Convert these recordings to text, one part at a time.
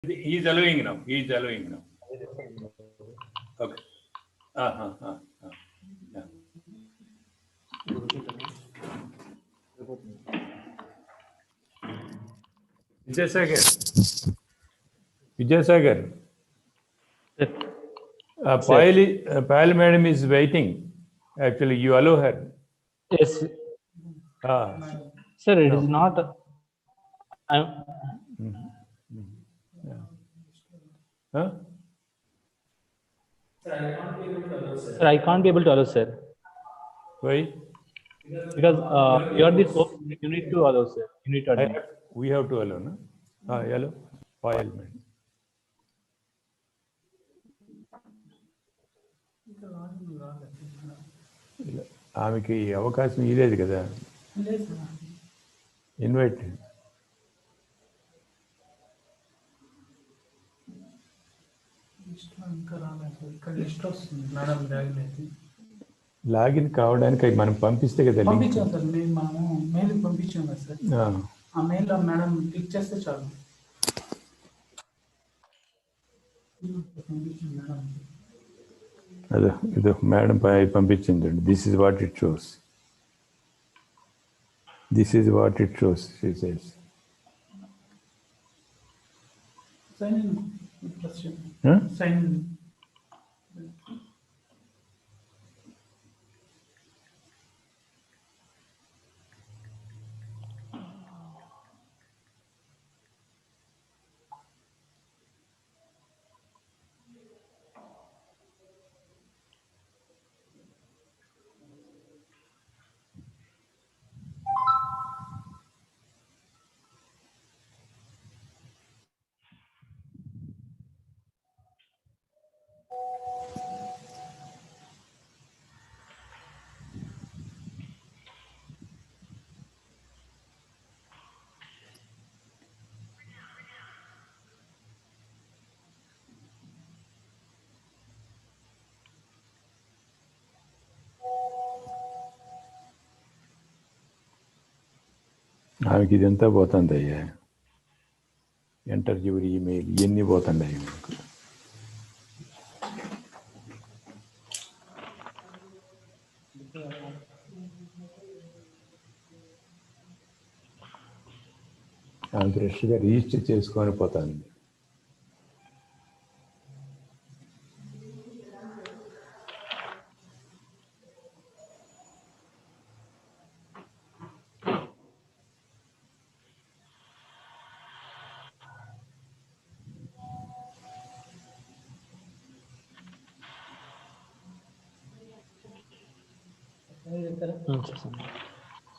He is allowing now. He is allowing now. Okay. Yeah. Vijayasagar. Payal madam is waiting. Actually, you allow her. Yes. Sir, it is not. Huh? Sir, I can't be able to allow, sir. Why? Because you are the host, you need to allow, sir. You need to admit. We have to allow, no? Hello. Payal madam. ఆమెకి అవకాశం ఇలేదు కదా invite login కావడానికి మనం పంపిస్తే కదా పంపించాం sir మనము mail పంపించాం కదా సార్ ఆ మెయిల్ మేడం క్లిక్ చేస్తే చాలు అదే ఇది మేడం పంపించిందండి this is what it shows she says sign in sign in ఆమెకి ఇదంతా పోతుంది అయ్యా ఇంటర్వ్యూ ఈమెయిల్ ఇవన్నీ పోతున్నాయి మనకు ఆమె ఫ్రెష్గా రిజిస్టర్ చేసుకొని పోతుంది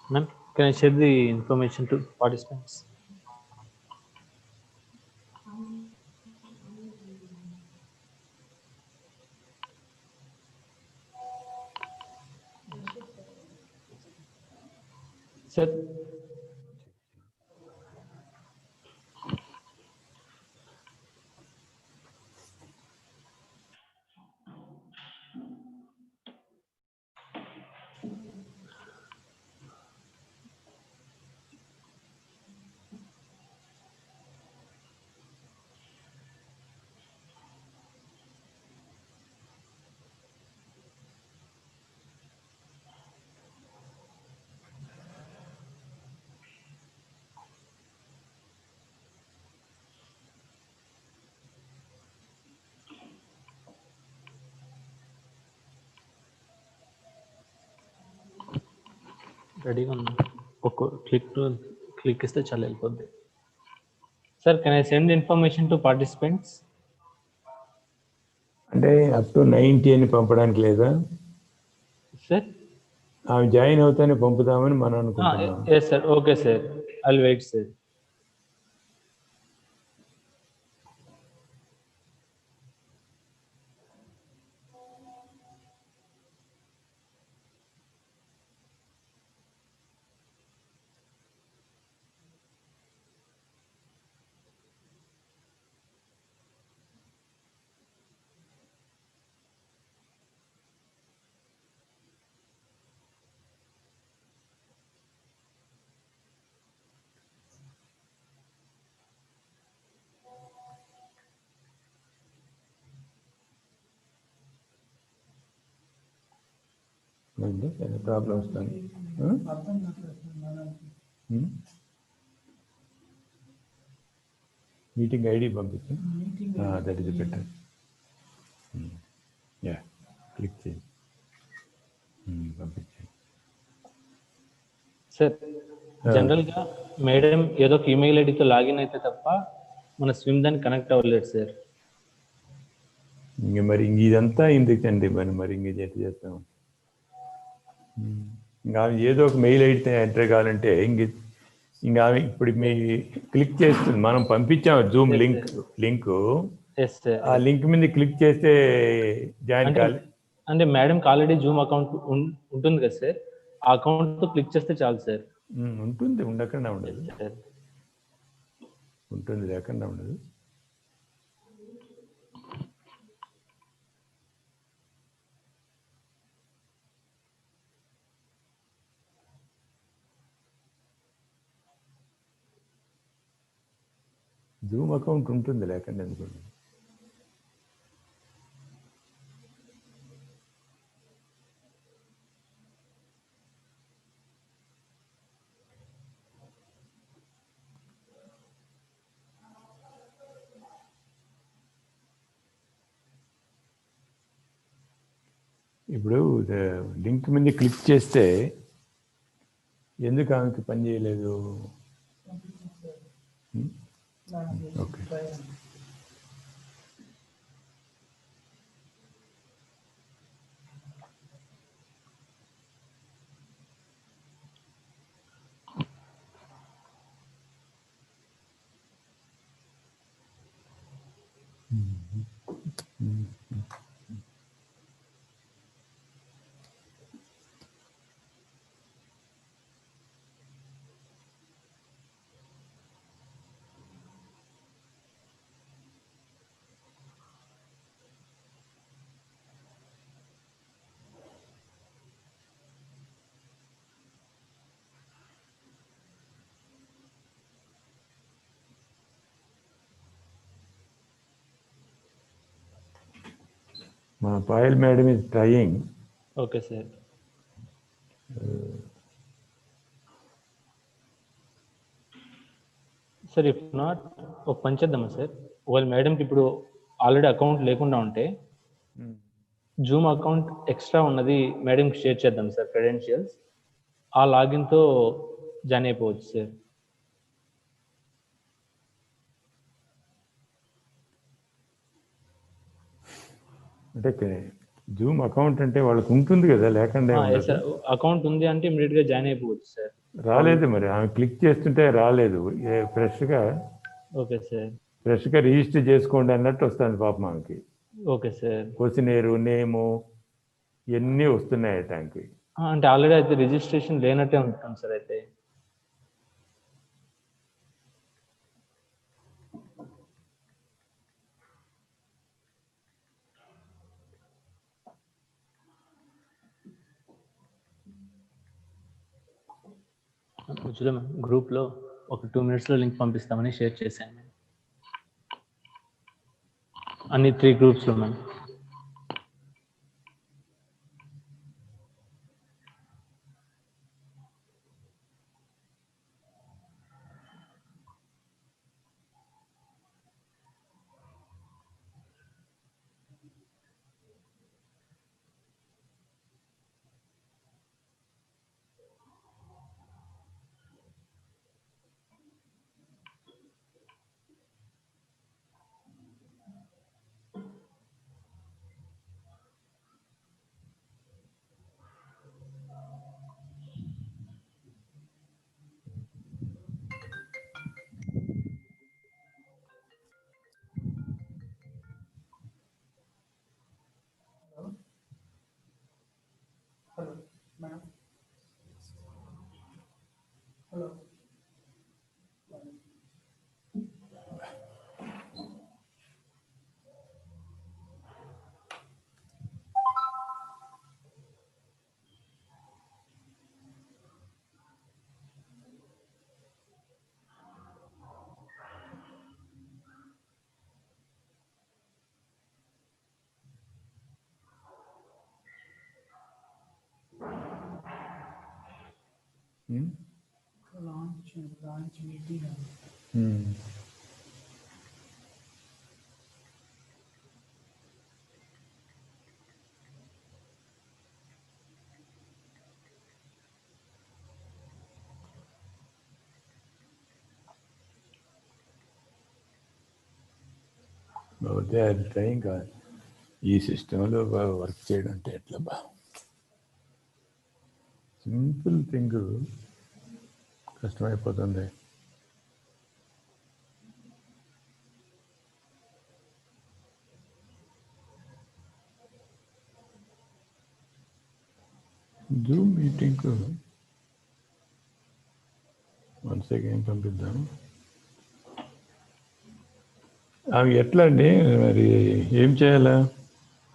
Ma'am, can I share the information to participants? Sir. Ready on click is the channel for the sir. Can I send information to participants? అంటే అప్ టు 90 అని పంపడానికి లేదా సార్ ఆమె జాయిన్ అవుతానే పంపుదామని మనం అనుకుంటున్నాం yes sir, okay sir, I'll wait sir. Problem వస్తుంది. అర్థం కావట్లేదు సార్ మేడంకి. మీటింగ్ ఐడి పంపించు. Meeting that is better. Yeah, click చేయండి, పంపించండి. సార్ జనరల్గా మేడం ఏదో ఒక ఈమెయిల్ ఐడితో లాగిన్ అయితే తప్ప మన స్విమ్ దానికి కనెక్ట్ అవ్వలేదు సార్. మరి ఇదంతా ఎందుకండి మరి ఎట్లా చేస్తాం? ఇంకా ఏదో ఒక మెయిల్ ఐడితే ఎంటర్ కావాలంటే ఇంకా ఇప్పుడు మీ క్లిక్ చేస్తుంది. మనం పంపించాం జూమ్ లింక్, ఆ లింక్ మీద క్లిక్ చేస్తే జాయిన్ కావాలి. అంటే మేడంకి ఆల్రెడీ జూమ్ అకౌంట్ ఉంటుంది కదా సార్, ఆ అకౌంట్తో క్లిక్ చేస్తే చాలు సార్. ఉంటుంది, ఉండకుండా ఉండదు. సార్ ఉంటుంది, లేకుండా ఉండదు. జూమ్ అకౌంట్ ఉంటుంది, లేకుండా ఎందుకండి. ఇప్పుడు లింక్ మీద క్లిక్ చేస్తే ఎందుకు ఆమెకి పని చేయలేదు? ఓకే, మా Payal madam is trying. Okay sir. Sir if not ఒక పని చేద్దామా సార్, వాళ్ళ మేడంకి ఇప్పుడు ఆల్రెడీ అకౌంట్ లేకుండా ఉంటే జూమ్ అకౌంట్ ఎక్స్ట్రా ఉన్నది మేడంకి షేర్ చేద్దాం సార్, క్రెడెన్షియల్స్. ఆ లాగిన్తో జాయిన్ అయిపోవచ్చు సార్. అంటే జూమ్ అకౌంట్ అంటే వాళ్ళకి ఉంటుంది కదా, లేకుండా సార్ అకౌంట్ ఉంది అంటే ఇమీడియట్గా జాయిన్ అయిపోవచ్చు సార్. రాలేదు మరి, ఆమె క్లిక్ చేస్తుంటే రాలేదు. ఫ్రెష్గా ఓకే సార్, ఫ్రెష్గా రిజిస్టర్ చేసుకోండి అన్నట్టు వస్తుంది పాపం ఆమెకి. Okay sir. క్వశ్చనేరు, నేము ఇవన్నీ వస్తున్నాయి ట్యాంక్కి. అంటే ఆల్రెడీ అయితే రిజిస్ట్రేషన్ లేనట్టే ఉంటుంది సార్. అయితే చూడమా, గ్రూప్లో ఒక 2 minutesలో లింక్ పంపిస్తామని షేర్ చేశాను అన్ని 3 గ్రూప్స్లో ma'am. launch meeting. They are trying ఈ సిస్టంలో వర్క్ చేయడం అంటే ఎట్లా బా సింపుల్ థింగ్ కష్టమైపోతుంది. జూమ్ మీటింగ్ వన్స్ అగైన్ పంపిద్దాం. అవి ఎట్లా అండి మరి ఏం చేయాలా?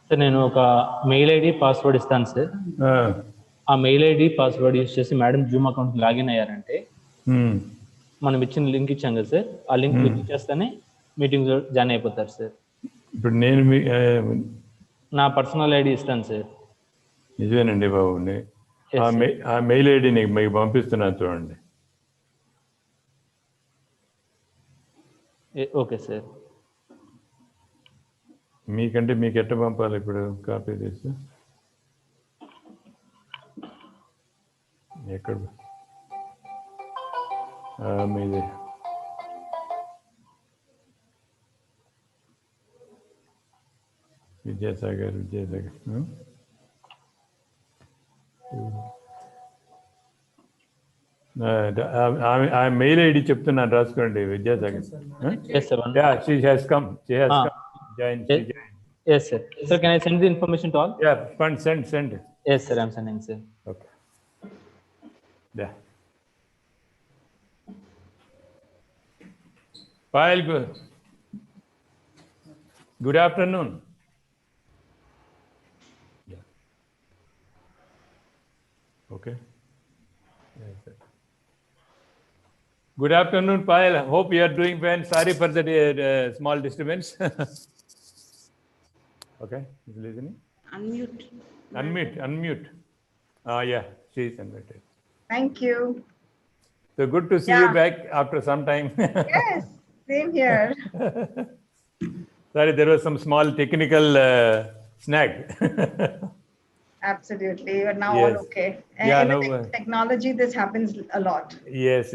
సార్ నేను ఒక మెయిల్ ఐడి పాస్వర్డ్ ఇస్తాను సార్. ఆ మెయిల్ ఐడి పాస్వర్డ్ యూజ్ చేసి మేడం జూమ్ అకౌంట్ లాగిన్ అయ్యారంటే మనం ఇచ్చిన లింక్ ఇచ్చాం కదా సార్, ఆ లింక్ క్లిక్ చేస్తేనే మీటింగ్ జాయిన్ అయిపోతారు సార్. ఇప్పుడు నేను నా పర్సనల్ ఐడి ఇస్తాను సార్. నిజమేనండి బాబు, ఆ మెయిల్ ఐడి మీకు పంపిస్తున్నాను చూడండి. Okay sir. మీకంటే మీకు ఎట్ట పంపాలి ఇప్పుడు? కాపీ చేసి ఎక్కడ మీది విద్యాసాగర్ ఆ మెయిల్ ఐడి చెప్తున్నాను, రాసుకోండి. Vidyasagar. She has come. Join. Yes sir. Sir, can I send the information to all? Yeah, send. Yes sir, I'm sending sir. Okay. Yeah. Payal, good afternoon. Yeah. Okay. Yes, sir. Good afternoon, Payal. Hope you are doing well. Sorry for the small disturbance. Okay, is listening? Unmute. Yeah, she is unmuted. Thank you. So good to see you back after some time. Yes, same here. Sorry, there was some small technical snag. Absolutely, but now Yes. all okay. Yeah, In no, technology, this happens a lot. Yes.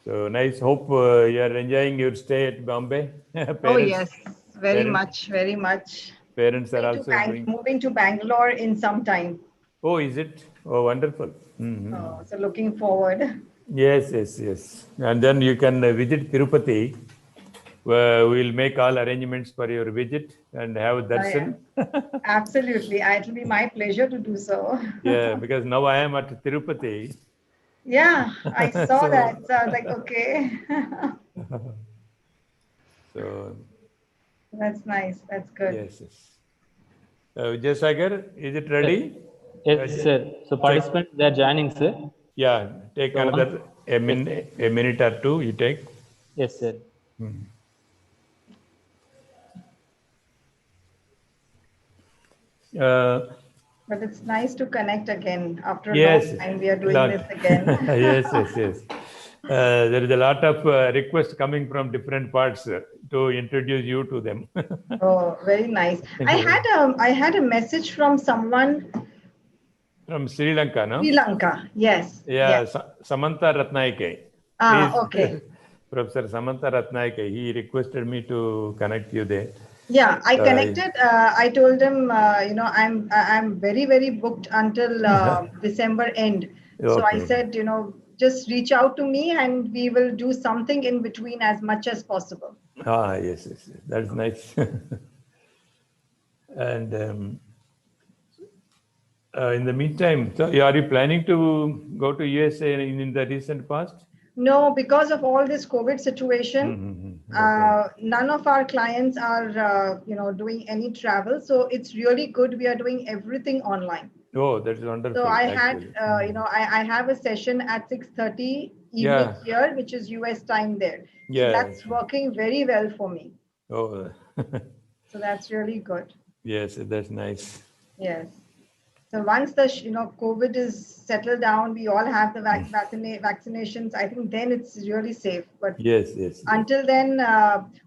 So nice. Hope you are enjoying your stay at Bombay. Oh yes, very much. Parents are also moving to Bangalore in some time. Oh, is it? Oh, wonderful. So looking forward. Yes. And then you can visit Tirupati. We'll make all arrangements for your visit and have darshan. Absolutely, it will be my pleasure to do so. Yeah, because now I am at Tirupati. Yeah, I saw that. So I was like, okay. So that's nice. That's good. Yes. Vijayasagar, is it ready? Yes sir. So participants, they are joining sir. Yeah, take another a minute or two. You take. Yes sir. But it's nice to connect again after a Yes, long time. We are doing this again. Yes. There is a lot of requests coming from different parts to introduce you to them. Oh, very nice. I had a message from someone from Sri Lanka, no? Sri Lanka, yes. Yeah, yes. Samantha Ratnaike. Okay. Professor Samantha Ratnaike, he requested me to connect you there. Yeah, I connected. I told him, I'm very, very booked until December end. So I said, just reach out to me and we will do something in between as much as possible. Yes. That's nice. And in the meantime, so are you planning to go to USA in the recent past? No, because of all this COVID situation, none of our clients are, doing any travel. So it's really good. We are doing everything online. Oh, that's wonderful. So I had, I have a session at 6:30 evening here, which is US time there. So that's working very well for me. Oh. So that's really good. Yes, that's nice. Yes. So once the COVID is settled down, we all have the vaccinations. I think then it's really safe. But yes. Until then,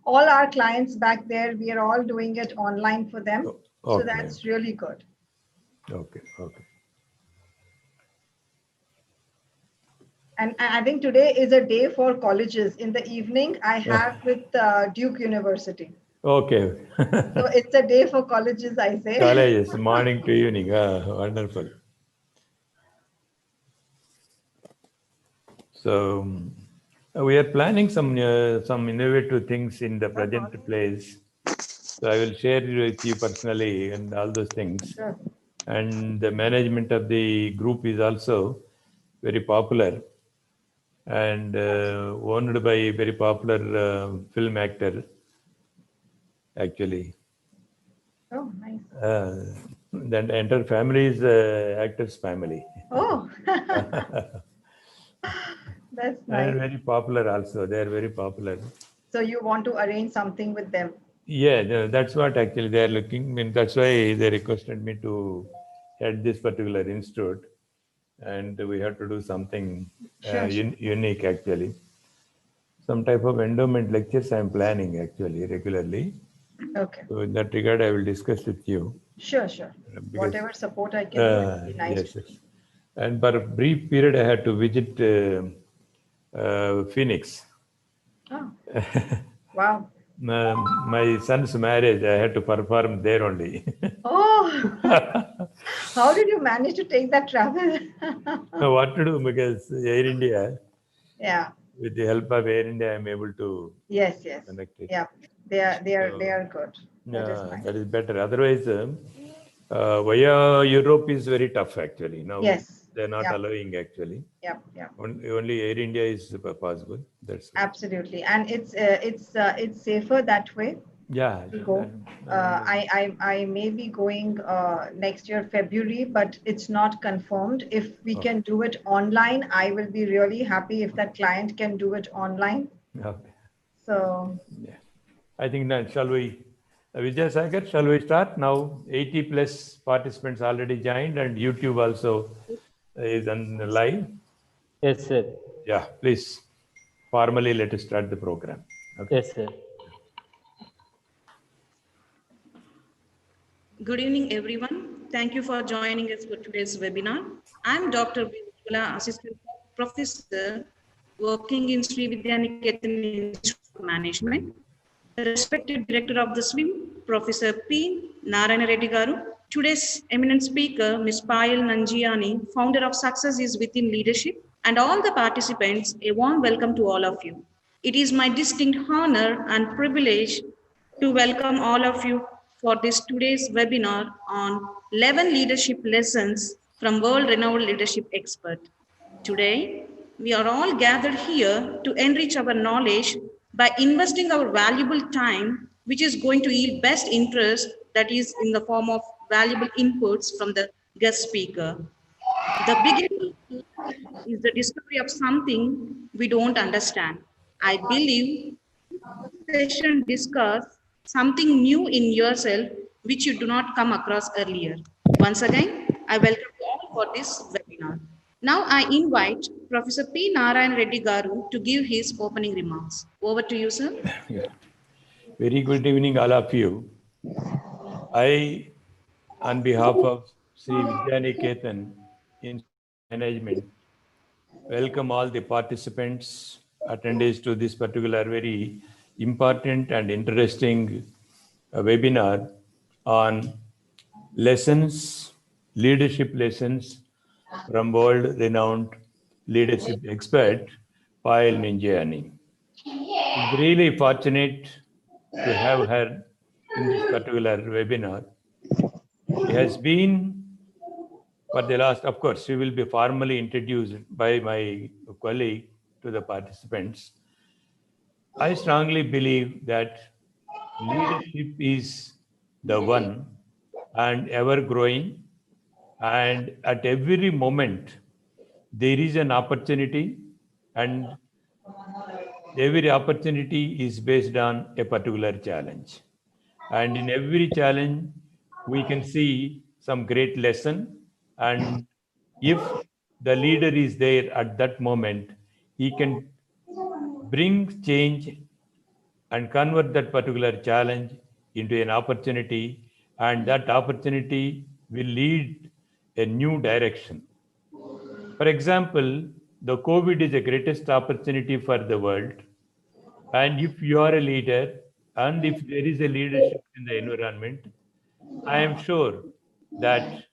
all our clients back there, we are all doing it online for them. Okay. So that's really good. Okay. And I think today is a day for colleges. In the evening, I have with Duke University. Okay. So it's a day for colleges, I say. Colleges, morning to evening. Wonderful. So we are planning some innovative things in the present place. So I will share it with you personally and all those things. Sure. And the management of the group is also very popular and owned by a very popular film actor, actually. Oh, nice. The entire family is actor's family. Oh, that's nice. And very popular also. They are very popular. So you want to arrange something with them? Yeah, that's what actually they are looking. I mean, that's why they requested me to head this particular institute, and we have to do something Sure. unique actually. Some type of endowment lectures I am planning actually regularly. Okay. So in that regard, I will discuss with you. Sure. Whatever support I can do, it would be nice. Yes. And for a brief period, I had to visit Phoenix. Oh. Wow. My son's marriage, I had to perform there only. Oh, how did you manage to take that travel? What to do? Because Air India, Yeah. with the help of Air India, I'm able to Yes. connect it. Yeah. They are good. That is nice. That is better. Otherwise, via Europe is very tough actually. Now Yes. they're not allowing actually. Yeah. Only Air India is possible. That's absolutely, and it's safer that way. Yeah. To go. I may be going next year February, but it's not confirmed. If we can do it online, I will be really happy if that client can do it online. Okay. So yeah, I think now shall we, Vijay Sagar, shall we start now? 80 plus participants already joined, and YouTube also is on live. Yes, sir. Yeah, please formally let us start the program. Okay. Yes, sir. Good evening, everyone. Thank you for joining us for today's webinar. I'm Dr. Vijay, Assistant Professor working in Sri Vidyaniketan Institute of Management. The respected Director of the SWIM, Professor P. Narayana Reddy Garu. Today's eminent speaker, Ms. Payal Nanjiani, founder of Success is Within Leadership, and all the participants, a warm welcome to all of you. It is my distinct honor and privilege to welcome all of you for this today's webinar on 11 leadership lessons from world-renowned leadership expert. Today, we are all gathered here to enrich our knowledge by investing our valuable time, which is going to yield best interest, that is in the form of valuable inputs from the guest speaker. The beginning is the discovery of something we don't understand. I believe this session discuss something new in yourself which you do not come across earlier. Once again, I welcome you all for this webinar. Now I invite Professor P. Narayana Reddy Garu to give his opening remarks. Over to you, sir. Yeah. Very good evening, all of you. I, on behalf of Sri Vidyaniketan in Management, welcome all the participants, attendees to this particular very important and interesting webinar on leadership lessons from world-renowned leadership expert, Payal Nanjiani. I'm really fortunate to have her in this particular webinar. She has been, for the last, of course, she will be formally introduced by my colleague to the participants. I strongly believe that leadership is the one and ever growing, and at every moment there is an opportunity, and every opportunity is based on a particular challenge. And in every challenge, we can see some great lesson And if the leader is there at that moment, he can bring change and convert that particular challenge into an opportunity, and that opportunity will lead a new direction. For example, the COVID is the greatest opportunity for the world. And if you are a leader and if there is a leadership in the environment, I am sure that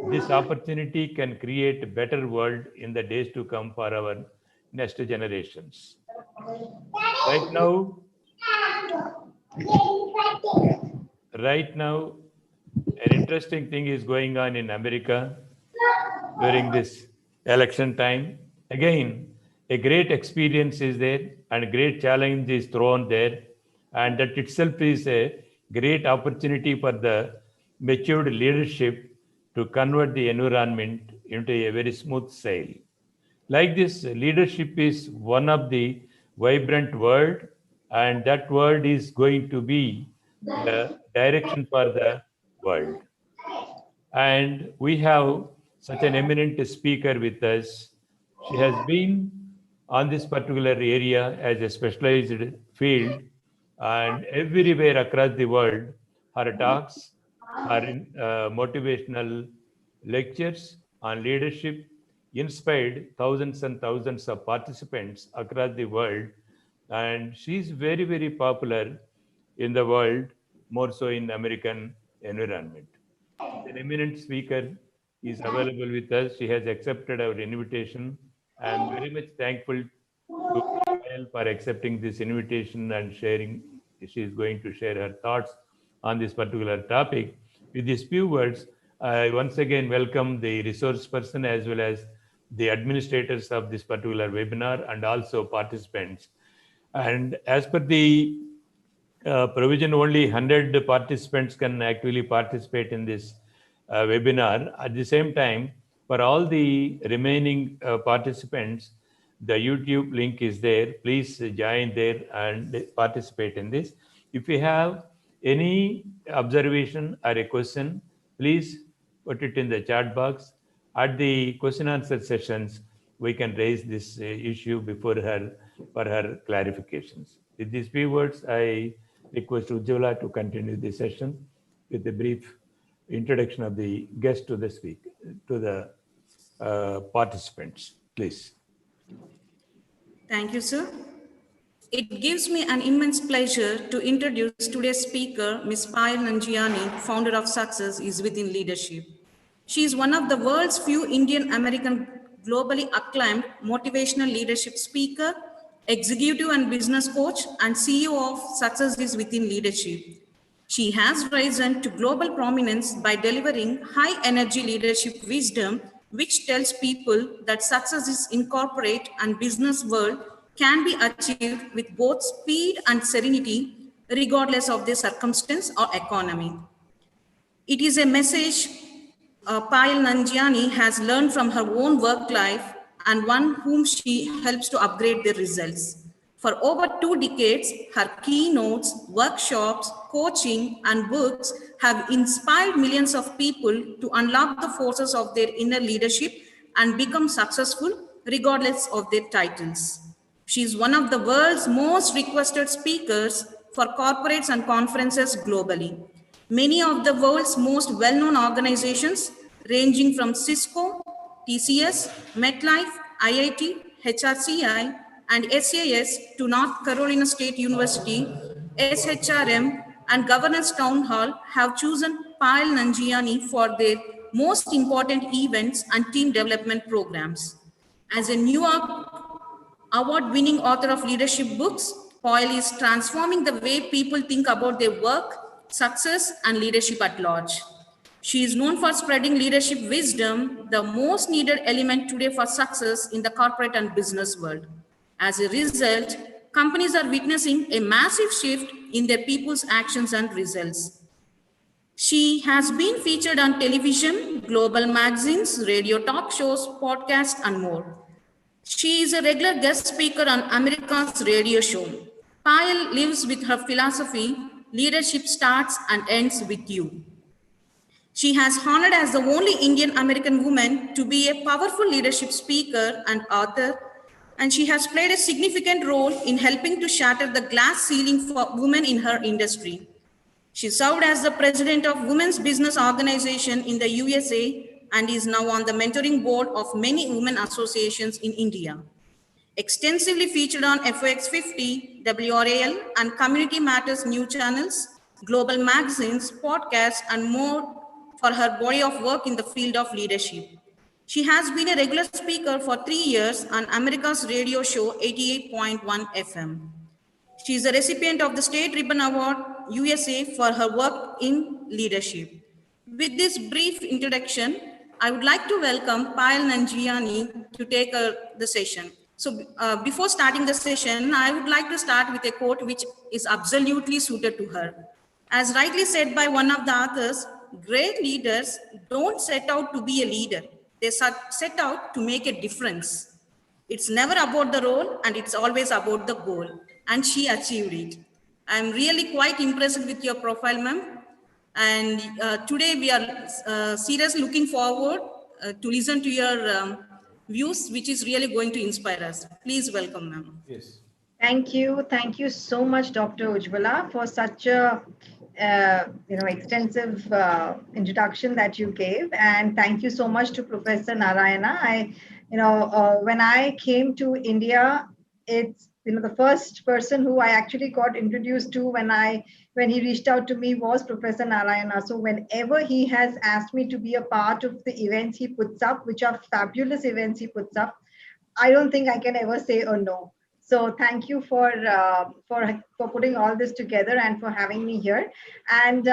this opportunity can create a better world in the days to come for our next generations. Right now, right now, an interesting thing is going on in America during this election time. Again, a great experience is there and a great challenge is thrown there. And that itself is a great opportunity for the matured leadership to convert the environment into a very smooth sail. Like this, leadership is one of the vibrant world, and that world is going to be the direction for the world. And we have such an eminent speaker with us. She has been on this particular area as a specialized field, and everywhere across the world, her talks, her motivational lectures on leadership inspired thousands and thousands of participants across the world. And she's very, very popular in the world, more so in American environment. An eminent speaker is available with us. She has accepted our invitation. I am very much thankful to Payal for accepting this invitation and sharing. She is going to share her thoughts on this particular topic. With these few words, I once again welcome the resource person as well as the administrators of this particular webinar and also participants. And as per the provision, only 100 participants can actually participate in this webinar. At the same time, for all the remaining participants, the YouTube link is there. Please join there and participate in this. If you have any observation or a question, please put it in the chat box. At the question answer sessions, we can raise this issue before her for her clarifications. With these few words, I request Ujjwala to continue the session with a brief introduction of the guest to the participants, please. Thank you, sir. It gives me an immense pleasure to introduce today's speaker, Ms. Payal Nanjiani, founder of Success is Within Leadership. She is one of the world's few Indian-American globally acclaimed motivational leadership speaker, executive and business coach, and CEO of Success is Within Leadership. She has risen to global prominence by delivering high-energy leadership wisdom, which tells people that success is in corporate and business world can be achieved with both speed and serenity, regardless of their circumstance or economy. It is a message Payal Nanjiani has learned from her own work life and one whom she helps to upgrade their results. For over 2 decades, her keynotes, workshops, coaching, and books have inspired millions of people to unlock the forces of their inner leadership and become successful regardless of their titles. She is one of the world's most requested speakers for corporates and conferences globally. Many of the world's most well-known organizations, ranging from Cisco, TCS, MetLife, IIT, HRCI, and SAS to North Carolina State University, SHRM, and Governance Town Hall have chosen Payal Nanjiani for their most important events and team development programs. As a New York award-winning author of leadership books, Payal is transforming the way people think about their work, success, and leadership at large. She is known for spreading leadership wisdom, the most needed element today for success in the corporate and business world. As a result, companies are witnessing a massive shift in their people's actions and results. She has been featured on television, global magazines, radio talk shows, podcasts, and more. She is a regular guest speaker on America's radio show. Payal lives with her philosophy, leadership starts and ends with you. She has honored as the only Indian American woman to be a powerful leadership speaker and author, and she has played a significant role in helping to shatter the glass ceiling for women in her industry. She served as the president of Women's Business Organization in the USA and is now on the mentoring board of many women associations in India. Extensively featured on FOX 50, WRAL, and Community Matters news channels, global magazines, podcasts, and more for her body of work in the field of leadership. She has been a regular speaker for 3 years on America's radio show 88.1 FM. She is a recipient of the State Ribbon Award, USA, for her work in leadership. With this brief introduction, I would like to welcome Payal Nanjiani to take the session. So before starting the session, I would like to start with a quote which is absolutely suited to her. As rightly said by one of the authors, great leaders don't set out to be a leader. They set out to make a difference. It's never about the role and it's always about the goal. And she achieved it. I'm really quite impressed with your profile, ma'am. And today we are seriously looking forward to listen to your views, which is really going to inspire us. Please welcome, ma'am. Yes. Thank you. Thank you so much, Dr. Ujjwala, for such a extensive introduction that you gave, and thank you so much to Professor Narayana. When I came to India, it's the first person who I actually got introduced to when he reached out to me was Professor Narayana. So whenever he has asked me to be a part of the events he puts up, which are fabulous events he puts up, I don't think I can ever say a no. So thank you for putting all this together and for having me here. And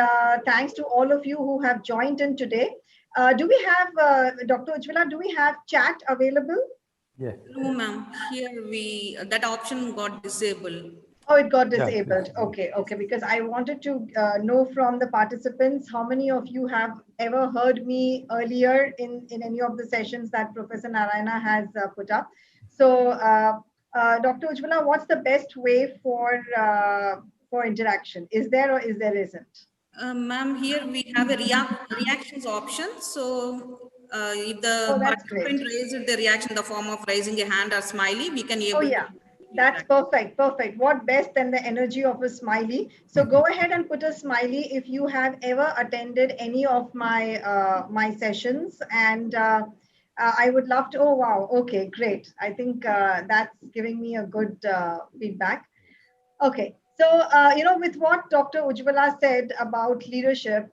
thanks to all of you who have joined in today. Do we have, Dr. Ujjwala, do we have chat available? Yeah. No, ma'am. Here that option got disabled. Oh, it got disabled. Okay, okay. Because I wanted to know from the participants how many of you have ever heard me earlier in any of the sessions that Professor Narayana has put up. So, Dr. Ujjwala, what's the best way for interaction? Is there or is there isn't? Ma'am, here we have a reactions option. So if the participant raises the reaction in the form of raising a hand or smiley, we can able to. That's perfect. Perfect. What best than the energy of a smiley? So go ahead and put a smiley if you have ever attended any of my my sessions, and I would love to. Oh wow. Okay, great. I think that's giving me a good feedback. Okay. So with what Dr. Ujjwala said about leadership,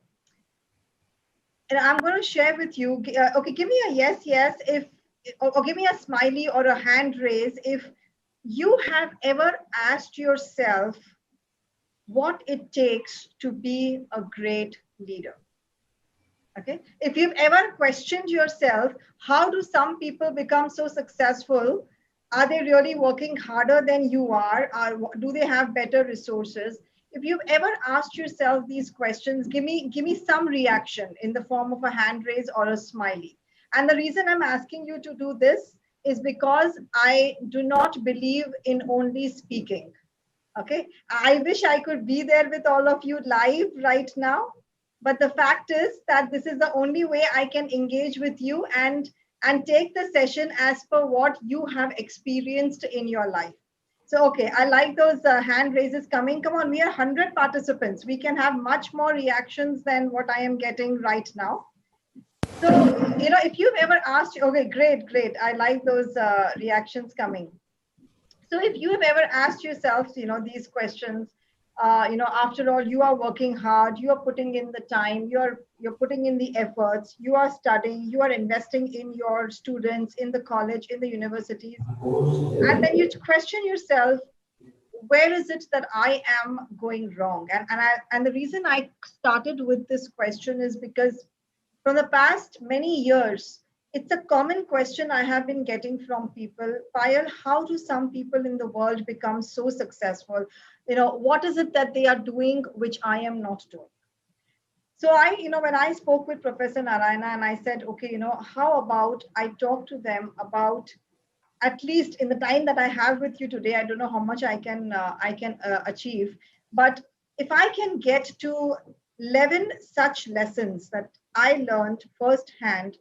and I'm going to share with you. Okay, give me a yes, yes, if or give me a smiley or a hand raise if you have ever asked yourself what it takes to be a great leader. Okay, if you've ever questioned yourself, how do some people become so successful? Are they really working harder than you are? Or do they have better resources? If you've ever asked yourself these questions, give me some reaction in the form of a hand raise or a smiley. And the reason I'm asking you to do this is because I do not believe in only speaking. Okay, I wish I could be there with all of you live right now, but the fact is that this is the only way I can engage with you and take the session as per what you have experienced in your life. So, okay, I like those hand raises coming. Come on, we are 100 participants. We can have much more reactions than what I am getting right now. So, if you've ever asked, okay, great, great. I like those reactions coming. So if you have ever asked yourselves, these questions, after all, you are working hard, you are putting in the time, you're putting in the efforts, you are studying, you are investing in your students, in the college, in the universities. And then you question yourself, where is it that I am going wrong? And the reason I started with this question is because from the past many years, it's a common question I have been getting from people. Payal, how do some people in the world become so successful? What is it that they are doing which I am not doing? So when I spoke with Professor Narayana and I said, okay, how about I talk to them about, at least in the time that I have with you today, I don't know how much I can achieve, but if I can get to 11 such lessons that I learned firsthand,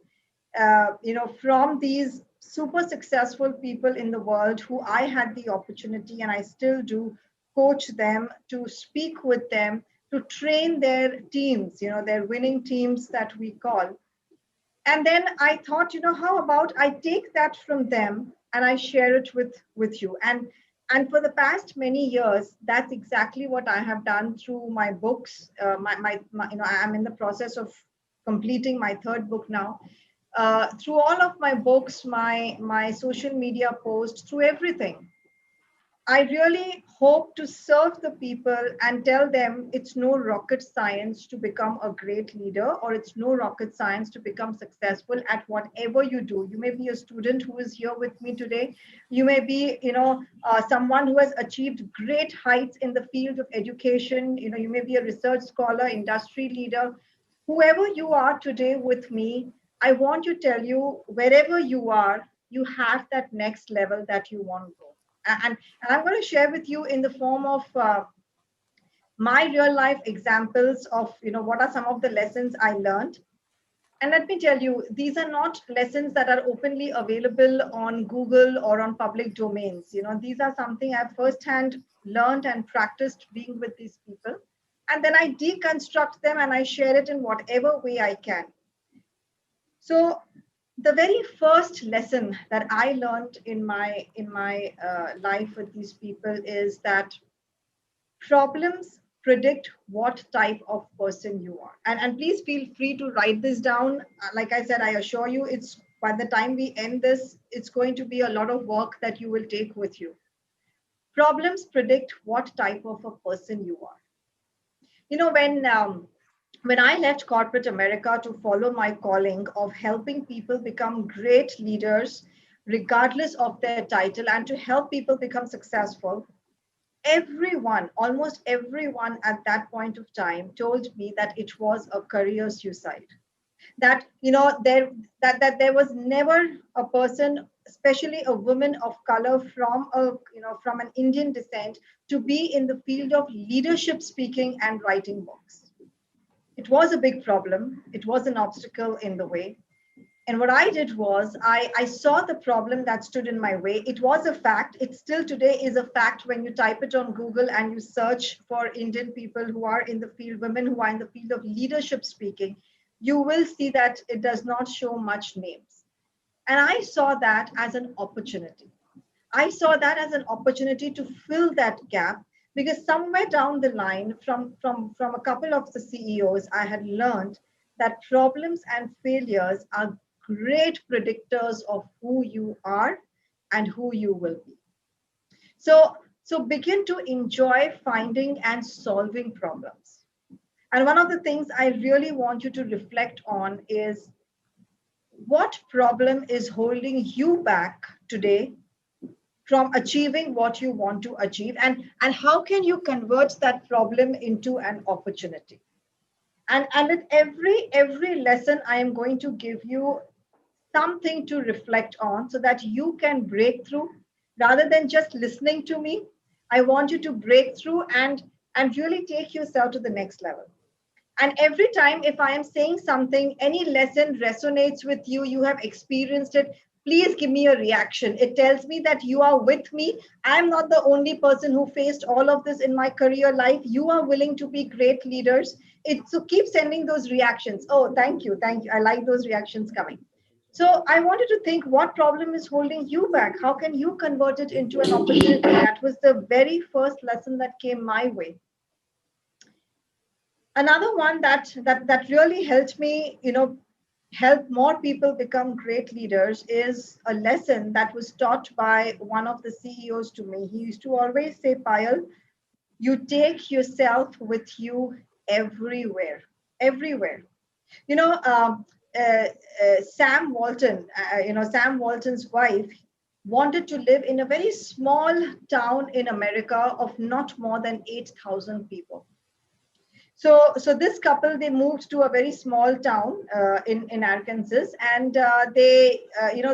from these super successful people in the world who I had the opportunity, and I still do, coach them, to speak with them, to train their teams, their winning teams that we call. And then I thought, how about I take that from them and I share it with you. And for the past many years, that's exactly what I have done through my books. My I'm in the process of completing my third book now. Through all of my books, my social media posts, through everything, I really hope to serve the people and tell them it's no rocket science to become a great leader, or it's no rocket science to become successful at whatever you do. You may be a student who is here with me today. You may be, someone who has achieved great heights in the field of education. You may be a research scholar, industry leader. Whoever you are today with me, I want to tell you, wherever you are, you have that next level that you want to go. And I'm going to share with you in the form of my real life examples of what are some of the lessons I learned. And let me tell you, these are not lessons that are openly available on Google or on public domains. These are something I've firsthand learned and practiced being with these people. And then I deconstruct them and I share it in whatever way I can. So the very first lesson that I learned in my life with these people is that problems predict what type of person you are. And please feel free to write this down. Like I said, I assure you, it's by the time we end this, it's going to be a lot of work that you will take with you. Problems predict what type of a person you are. When I left corporate America to follow my calling of helping people become great leaders, regardless of their title, and to help people become successful, everyone, almost everyone at that point of time told me that it was a career suicide. That there was never a person, especially a woman of color from an Indian descent, to be in the field of leadership speaking and writing books. It was a big problem. It was an obstacle in the way. And what I did was I saw the problem that stood in my way. It was a fact. It still today is a fact when you type it on Google and you search for Indian people who are in the field, women who are in the field of leadership speaking, you will see that it does not show much names. And I saw that as an opportunity. I saw that as an opportunity to fill that gap, because somewhere down the line from a couple of the CEOs, I had learned that problems and failures are great predictors of who you are and who you will be. So begin to enjoy finding and solving problems. And one of the things I really want you to reflect on is, what problem is holding you back today from achieving what you want to achieve, and how can you convert that problem into an opportunity? And with every lesson, I am going to give you something to reflect on so that you can break through. Rather than just listening to me, I want you to break through and really take yourself to the next level. And every time, if I am saying something, any lesson resonates with you, you have experienced it, please give me a reaction. It tells me that you are with me. I'm not the only person who faced all of this in my career life. You are willing to be great leaders. So keep sending those reactions. Oh, thank you. Thank you. I like those reactions coming. So I wanted to think, what problem is holding you back? How can you convert it into an opportunity? That was the very first lesson that came my way. Another one that really helped me, help more people become great leaders, is a lesson that was taught by one of the CEOs to me. He used to always say, Payal, you take yourself with you everywhere, everywhere. Sam Walton, Sam Walton's wife wanted to live in a very small town in America of not more than 8,000 people. So this couple, they moved to a very small town in Arkansas, and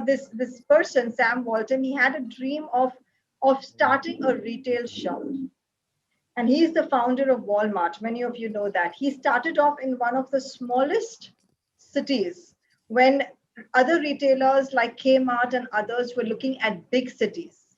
this person, Sam Walton, he had a dream of starting a retail shop, and he's the founder of Walmart. Many of you know that. He started off in one of the smallest cities when other retailers like Kmart and others were looking at big cities.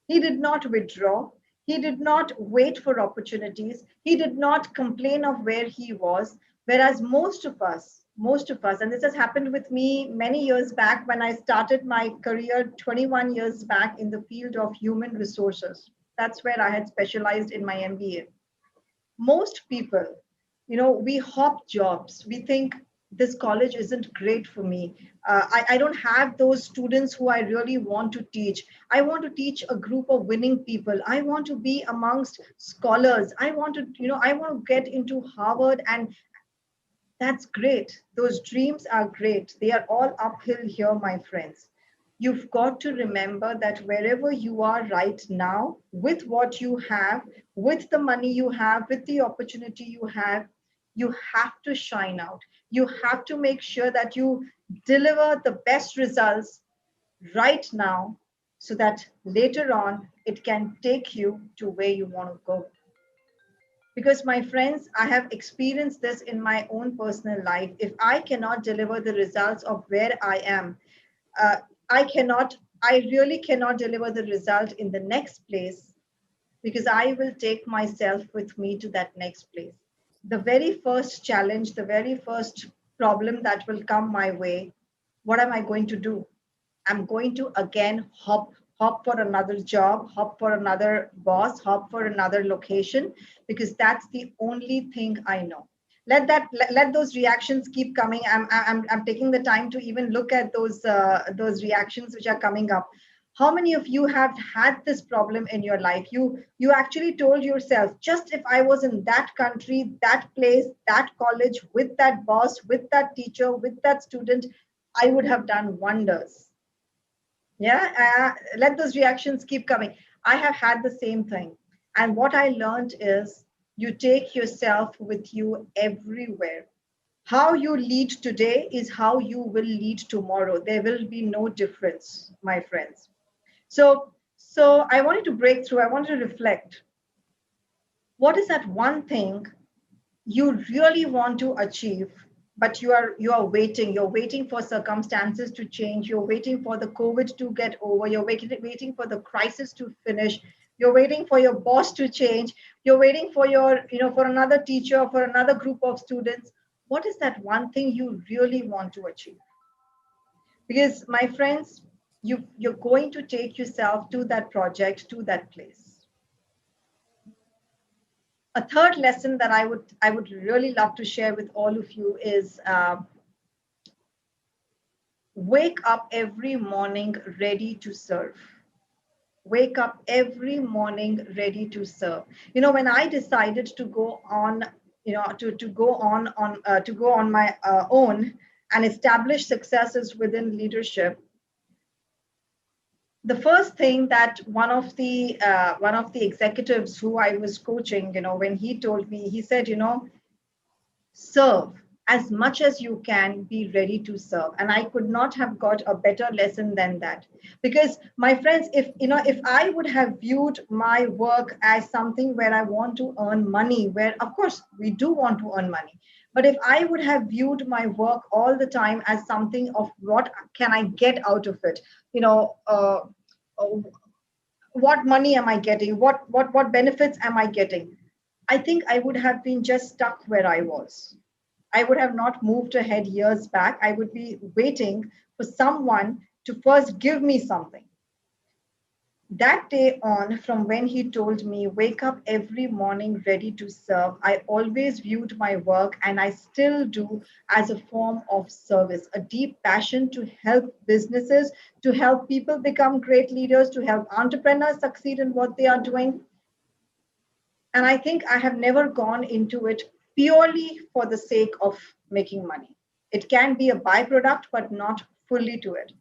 He did not withdraw. He did not wait for opportunities. He did not complain of where he was. Whereas most of us, and this has happened with me many years back when I started my career 21 years back in the field of human resources. That's where I had specialized in my MBA. Most people, we hop jobs. We think this college isn't great for me. I don't have those students who I really want to teach. I want to teach a group of winning people. I want to be amongst scholars. I want to get into Harvard, and that's great. Those dreams are great. They are all uphill here, my friends. You've got to remember that wherever you are right now, with what you have, with the money you have, with the opportunity you have to shine out. You have to make sure that you deliver the best results right now so that later on it can take you to where you want to go. Because, my friends, I have experienced this in my own personal life. If I cannot deliver the results of where I am, uh, I really cannot deliver the result in the next place, because I will take myself with me to that next place. The very first challenge, the very first problem that will come my way, what am I going to do? I'm going to again hop for another job, hop for another boss, hop for another location, because that's the only thing I know. Let those reactions keep coming. I'm taking the time to even look at those reactions which are coming up. How many of you have had this problem in your life? You actually told yourself, just if I was in that country, that place, that college, with that boss, with that teacher, with that student, I would have done wonders. Yeah, let those reactions keep coming. I have had the same thing. And what I learned is you take yourself with you everywhere. How you lead today is how you will lead tomorrow. There will be no difference, my friends. So I wanted to break through, I wanted to reflect. What is that one thing you really want to achieve, but you are waiting for circumstances to change, you're waiting for the COVID to get over, you're waiting for the crisis to finish, you're waiting for your boss to change, you're waiting for for another teacher, for another group of students. What is that one thing you really want to achieve? Because, my friends, you're going to take yourself to that project, to that place. A third lesson that I would really love to share with all of you is wake up every morning ready to serve. Wake up every morning ready to serve. When I decided to go on, to go on my own and establish successes within leadership, the first thing that one of the executives who I was coaching, when he told me, he said, serve as much as you can, be ready to serve. And I could not have got a better lesson than that. Because, my friends, if I would have viewed my work as something where I want to earn money, where of course we do want to earn money, but if I would have viewed my work all the time as something of what can I get out of it, uh, what money am I getting, what benefits am I getting, I think I would have been just stuck where I was. I would have not moved ahead years back. I would be waiting for someone to first give me something. That day on, from when he told me, wake up every morning ready to serve, I always viewed my work, and I still do, as a form of service, a deep passion to help businesses, to help people become great leaders, to help entrepreneurs succeed in what they are doing. And I think I have never gone into it purely for the sake of making money. It can be a byproduct, but not fully to it.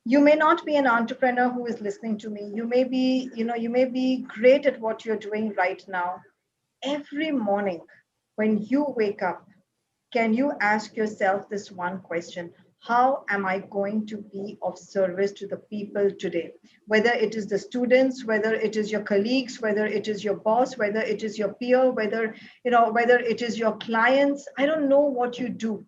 You may not be an entrepreneur who is listening to me. You may be great at what you're doing right now. Every morning when you wake up, can you ask yourself this one question? How am I going to be of service to the people today? Whether it is the students, whether it is your colleagues, whether it is your boss, whether it is your peer, whether it is your clients. I don't know what you do,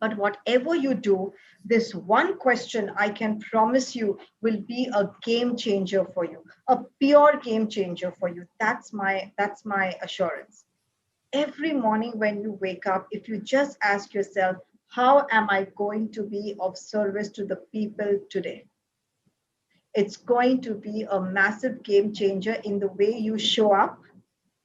But whatever you do, this one question, I can promise you, will be a game changer for you, a pure game changer for you. That's my assurance. Every morning when you wake up, if you just ask yourself, how am I going to be of service to the people today? It's going to be a massive game changer in the way you show up,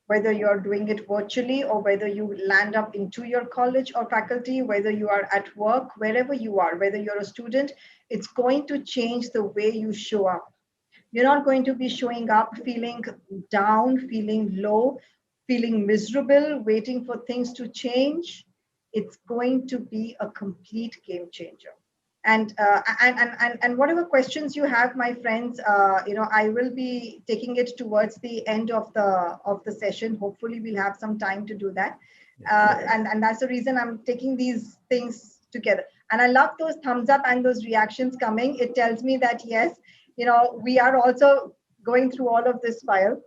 whether you're doing it virtually or whether you land up into your college or faculty, whether you are at work, wherever you are, whether you're a student, it's going to change the way you show up. You're not going to be showing up feeling down, feeling low, feeling miserable, waiting for things to change. It's going to be a complete game changer. And whatever questions you have, my friends, I will be taking it towards the end of the session. Hopefully, we'll have some time to do that. And that's the reason I'm taking these things together. And I love those thumbs up and those reactions coming. It tells me that yes, we are also going through all of this file.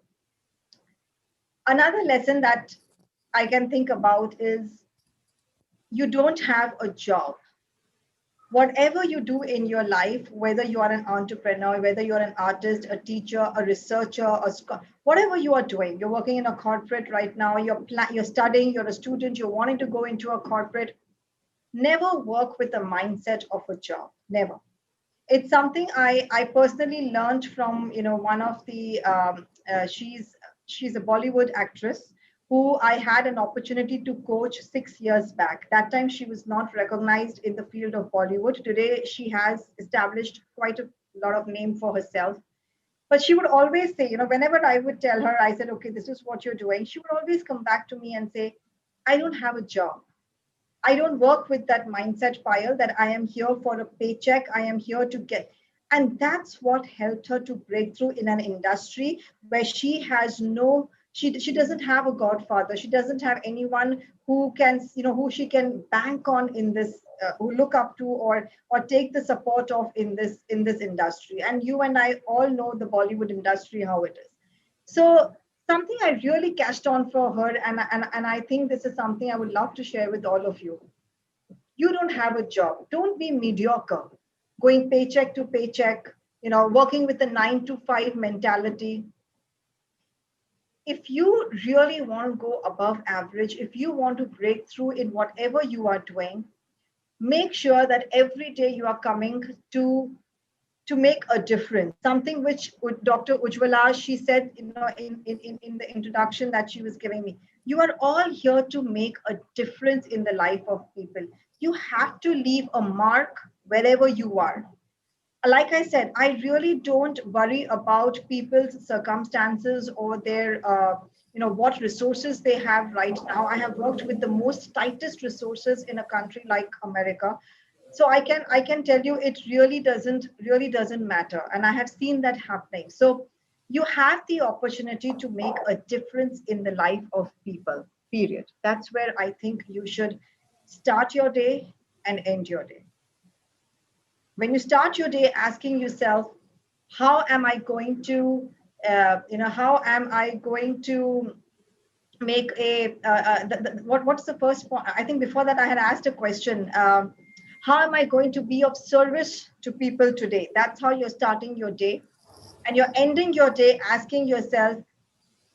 Another lesson that I can think about is you don't have a job. Whatever you do in your life, whether you are an entrepreneur, whether you're an artist, a teacher, a researcher, whatever you are doing, you're working in a corporate right now, you're studying, you're a student, you're wanting to go into a corporate, never work with the mindset of a job, never. It's something I personally learned from one of the she's a Bollywood actress who I had an opportunity to coach 6 years back. That time she was not recognized in the field of Bollywood. Today she has established quite a lot of name for herself. But she would always say, whenever I would tell her, I said, okay, this is what you're doing, she would always come back to me and say, I don't have a job. I don't work with that mindset file that I am here for a paycheck. I am here to get. And that's what helped her to break through in an industry where she has she doesn't have a godfather. She doesn't have anyone who can, who she can bank on in this, who look up to or take the support of in this industry. And you and I all know the Bollywood industry, how it is. So something I really catched on for her, and I think this is something I would love to share with all of you. You don't have a job. Don't be mediocre, going paycheck to paycheck, working with a 9 to 5 mentality. If you really want to go above average, if you want to break through in whatever you are doing, make sure that every day you are coming to make a difference. Something which Dr. Ujjwala, she said, in the introduction that she was giving me. You are all here to make a difference in the life of people. You have to leave a mark wherever you are. Like I said, I really don't worry about people's circumstances or their, what resources they have right now. I have worked with the most tightest resources in a country like America. So I can tell you it really doesn't matter. And I have seen that happening. So you have the opportunity to make a difference in the life of people, period. That's where I think you should start your day and end your day. When you start your day asking yourself, how am I going to, how am I going to make what's the first point? I think before that I had asked a question. How am I going to be of service to people today? That's how you're starting your day. And you're ending your day asking yourself,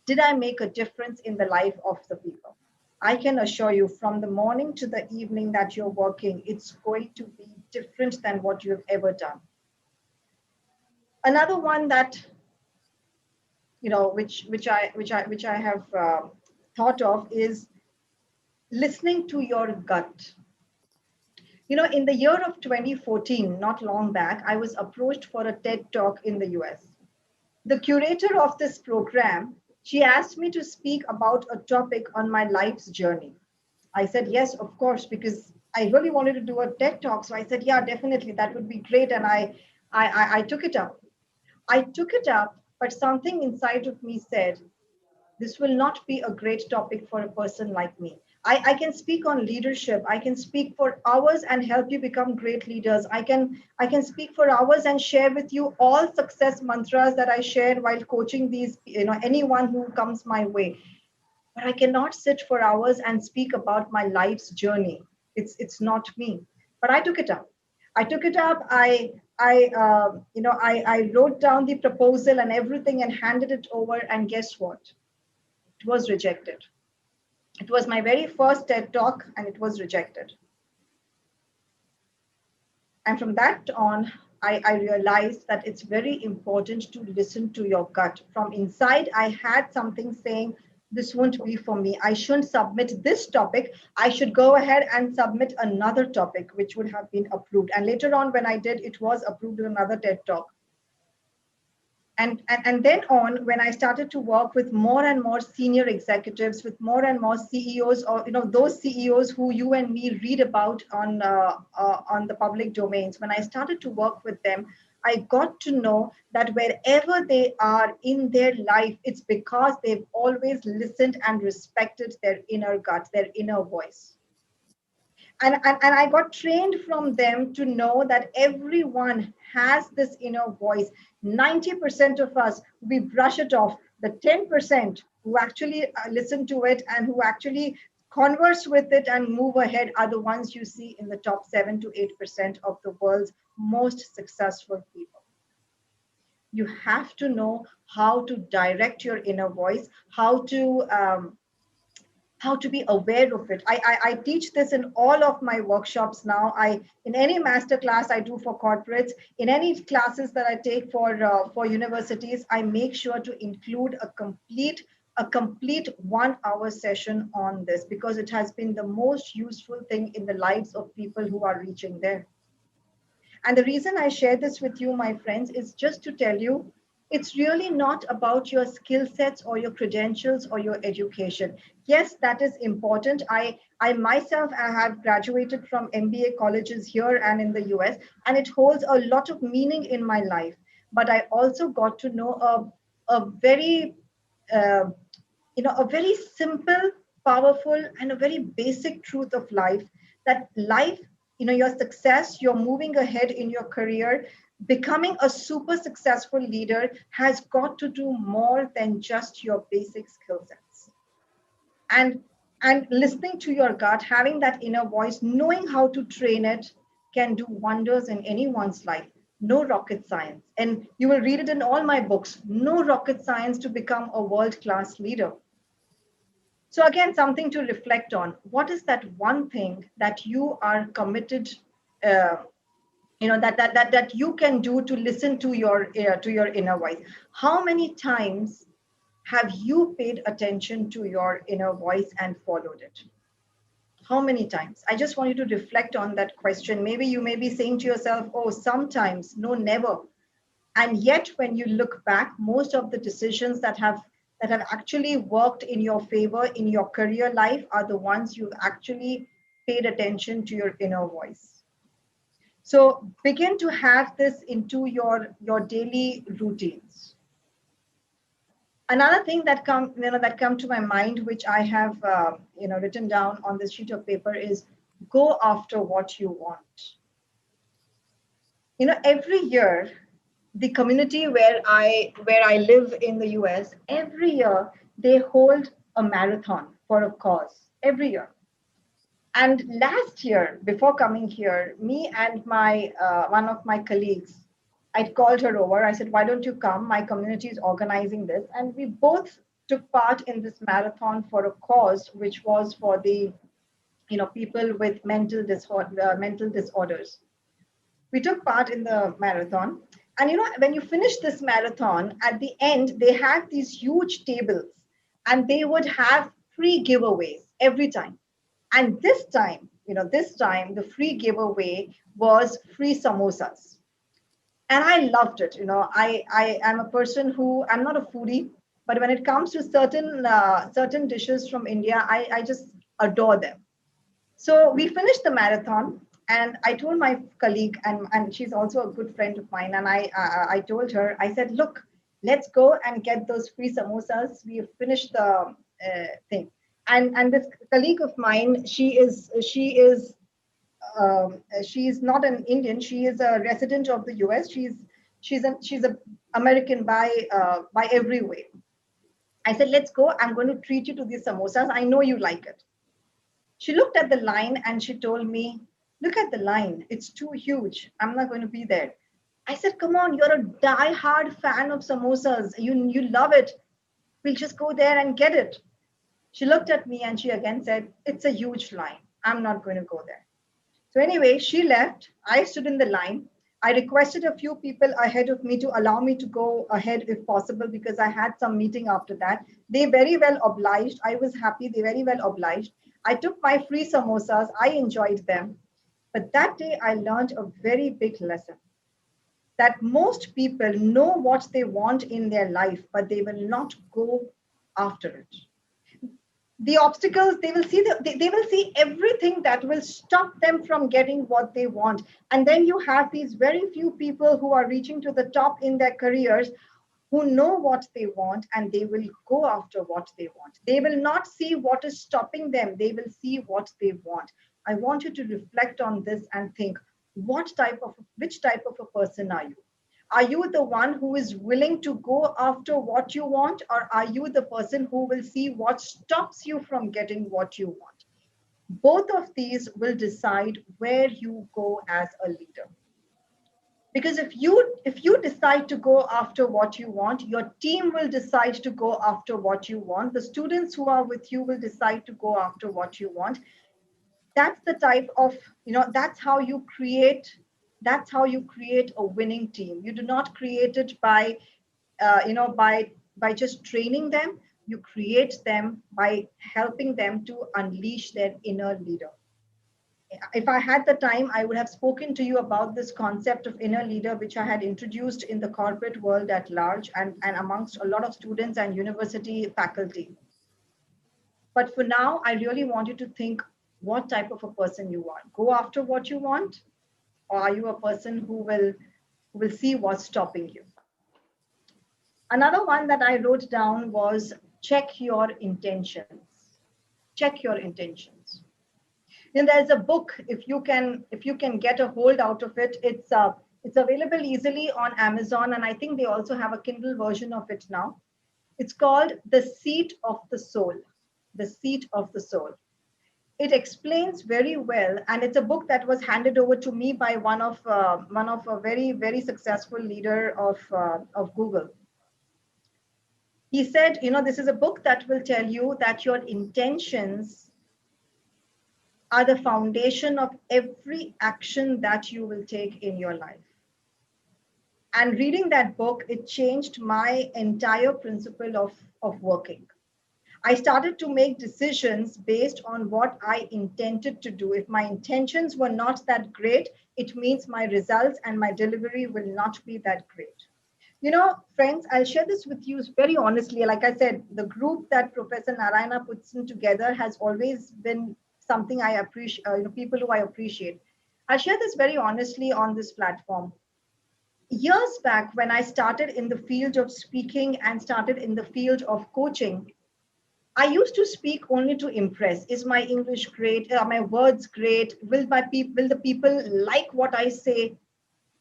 did I make a difference in the life of the people? I can assure you from the morning to the evening that you're working, it's going to be different than what you've ever done. Another one that, which I have thought of is listening to your gut. In the year of 2014, not long back, I was approached for a TED Talk in the US. The curator of this program, she asked me to speak about a topic on my life's journey. I said, yes, of course, because I really wanted to do a TED Talk. So I said, yeah, definitely, that would be great. And I took it up. But something inside of me said, this will not be a great topic for a person like me. I can speak on leadership. I can speak for hours and help you become great leaders. I can speak for hours and share with you all success mantras that I share while coaching these, anyone who comes my way. But I cannot sit for hours and speak about my life's journey. It's not me. But I took it up. I took it up. I wrote down the proposal and everything and handed it over. And guess what? It was rejected. It was my very first TED talk, and it was rejected. And from that on, I realized that it's very important to listen to your gut. From inside, I had something saying, this won't be for me. I shouldn't submit this topic. I should go ahead and submit another topic, which would have been approved. And later on, when I did, it was approved in another TED talk. And then on, when I started to work with more and more senior executives, with more and more CEOs, or those CEOs who you and me read about on the public domains, when I started to work with them, I got to know that wherever they are in their life, it's because they've always listened and respected their inner gut, their inner voice. And I got trained from them to know that everyone has this inner voice. 90% of us, we brush it off. The 10% who actually listen to it and who actually converse with it and move ahead are the ones you see in the top 7 to 8% of the world's most successful people. You have to know how to direct your inner voice, how to be aware of it. I teach this in all of my workshops now. In any master class I do for corporates, in any classes that I take for universities, I make sure to include a complete 1 hour session on this, because it has been the most useful thing in the lives of people who are reaching there. And the reason I share this with you, my friends, is just to tell you, it's really not about your skill sets or your credentials or your education. Yes, that is important. I myself have graduated from MBA colleges here and in the US, and it holds a lot of meaning in my life. But I also got to know a very a very simple, powerful, and a very basic truth of life, that life, your success, you're moving ahead in your career, becoming a super successful leader has got to do more than just your basic skill sets. And listening to your gut, having that inner voice, knowing how to train it, can do wonders in anyone's life. No rocket science. And you will read it in all my books. No rocket science to become a world-class leader. So again, something to reflect on. What is that one thing that you are committed, that you can do to listen to your inner voice? How many times have you paid attention to your inner voice and followed it? How many times? I just want you to reflect on that question. Maybe you may be saying to yourself, oh, sometimes, no, never. And yet, when you look back, most of the decisions that have actually worked in your favor in your career life are the ones you've actually paid attention to your inner voice. So begin to have this into your daily routines. Another thing that come to my mind, which I have written down on this sheet of paper, is go after what you want. Every year, the community where I live in the US, every year they hold a marathon for a cause, every year. And last year, before coming here, me and my one of my colleagues, I called her over. I said, why don't you come? My community is organizing this. And we both took part in this marathon for a cause, which was for the people with mental disorders. We took part in the marathon. And when you finish this marathon, at the end, they had these huge tables and they would have free giveaways every time. And this time, the free giveaway was free samosas. And I loved it. I am a person who, I'm not a foodie, but when it comes to certain dishes from India, I just adore them. So we finished the marathon, and I told my colleague, and she's also a good friend of mine, and I told her, I said, look, let's go and get those free samosas. We have finished the thing. And this colleague of mine, she's not an Indian. She is a resident of the US. She's an American by every way. I said, let's go. I'm going to treat you to these samosas. I know you like it. She looked at the line and she told me, look at the line. It's too huge. I'm not going to be there. I said, come on, you're a die-hard fan of samosas. You love it. We'll just go there and get it. She looked at me and she again said, it's a huge line. I'm not going to go there. So anyway, she left. I stood in the line. I requested a few people ahead of me to allow me to go ahead if possible because I had some meeting after that. They very well obliged. I was happy. They very well obliged. I took my free samosas. I enjoyed them. But that day I learned a very big lesson that most people know what they want in their life, but they will not go after it. The obstacles, they will see everything that will stop them from getting what they want. And then you have these very few people who are reaching to the top in their careers who know what they want and they will go after what they want. They will not see what is stopping them, they will see what they want. I want you to reflect on this and think, which type of a person are you? Are you the one who is willing to go after what you want, or are you the person who will see what stops you from getting what you want? Both of these will decide where you go as a leader. Because if you decide to go after what you want, your team will decide to go after what you want. The students who are with you will decide to go after what you want. That's the type of, that's how you create a winning team. You do not create it by by just training them. You create them by helping them to unleash their inner leader. If I had the time, I would have spoken to you about this concept of inner leader, which I had introduced in the corporate world at large and amongst a lot of students and university faculty. But for now, I really want you to think what type of a person you are. Go after what you want, or are you a person who will see what's stopping you? Another one that I wrote down was check your intentions. Check your intentions. Then there's a book, if you can get a hold out of it, it's available easily on Amazon, and I think they also have a Kindle version of it now. It's called The Seat of the Soul. The Seat of the Soul. It explains very well, and it's a book that was handed over to me by one of a very, very successful leader of Google. He said, this is a book that will tell you that your intentions are the foundation of every action that you will take in your life. And reading that book, it changed my entire principle of working. I started to make decisions based on what I intended to do. If my intentions were not that great, it means my results and my delivery will not be that great. Friends, I'll share this with you very honestly. Like I said, the group that Professor Narayana puts in together has always been something I appreciate, people who I appreciate. I'll share this very honestly on this platform. Years back, when I started in the field of speaking and started in the field of coaching, I used to speak only to impress. Is my English great? Are my words great? Will the people like what I say?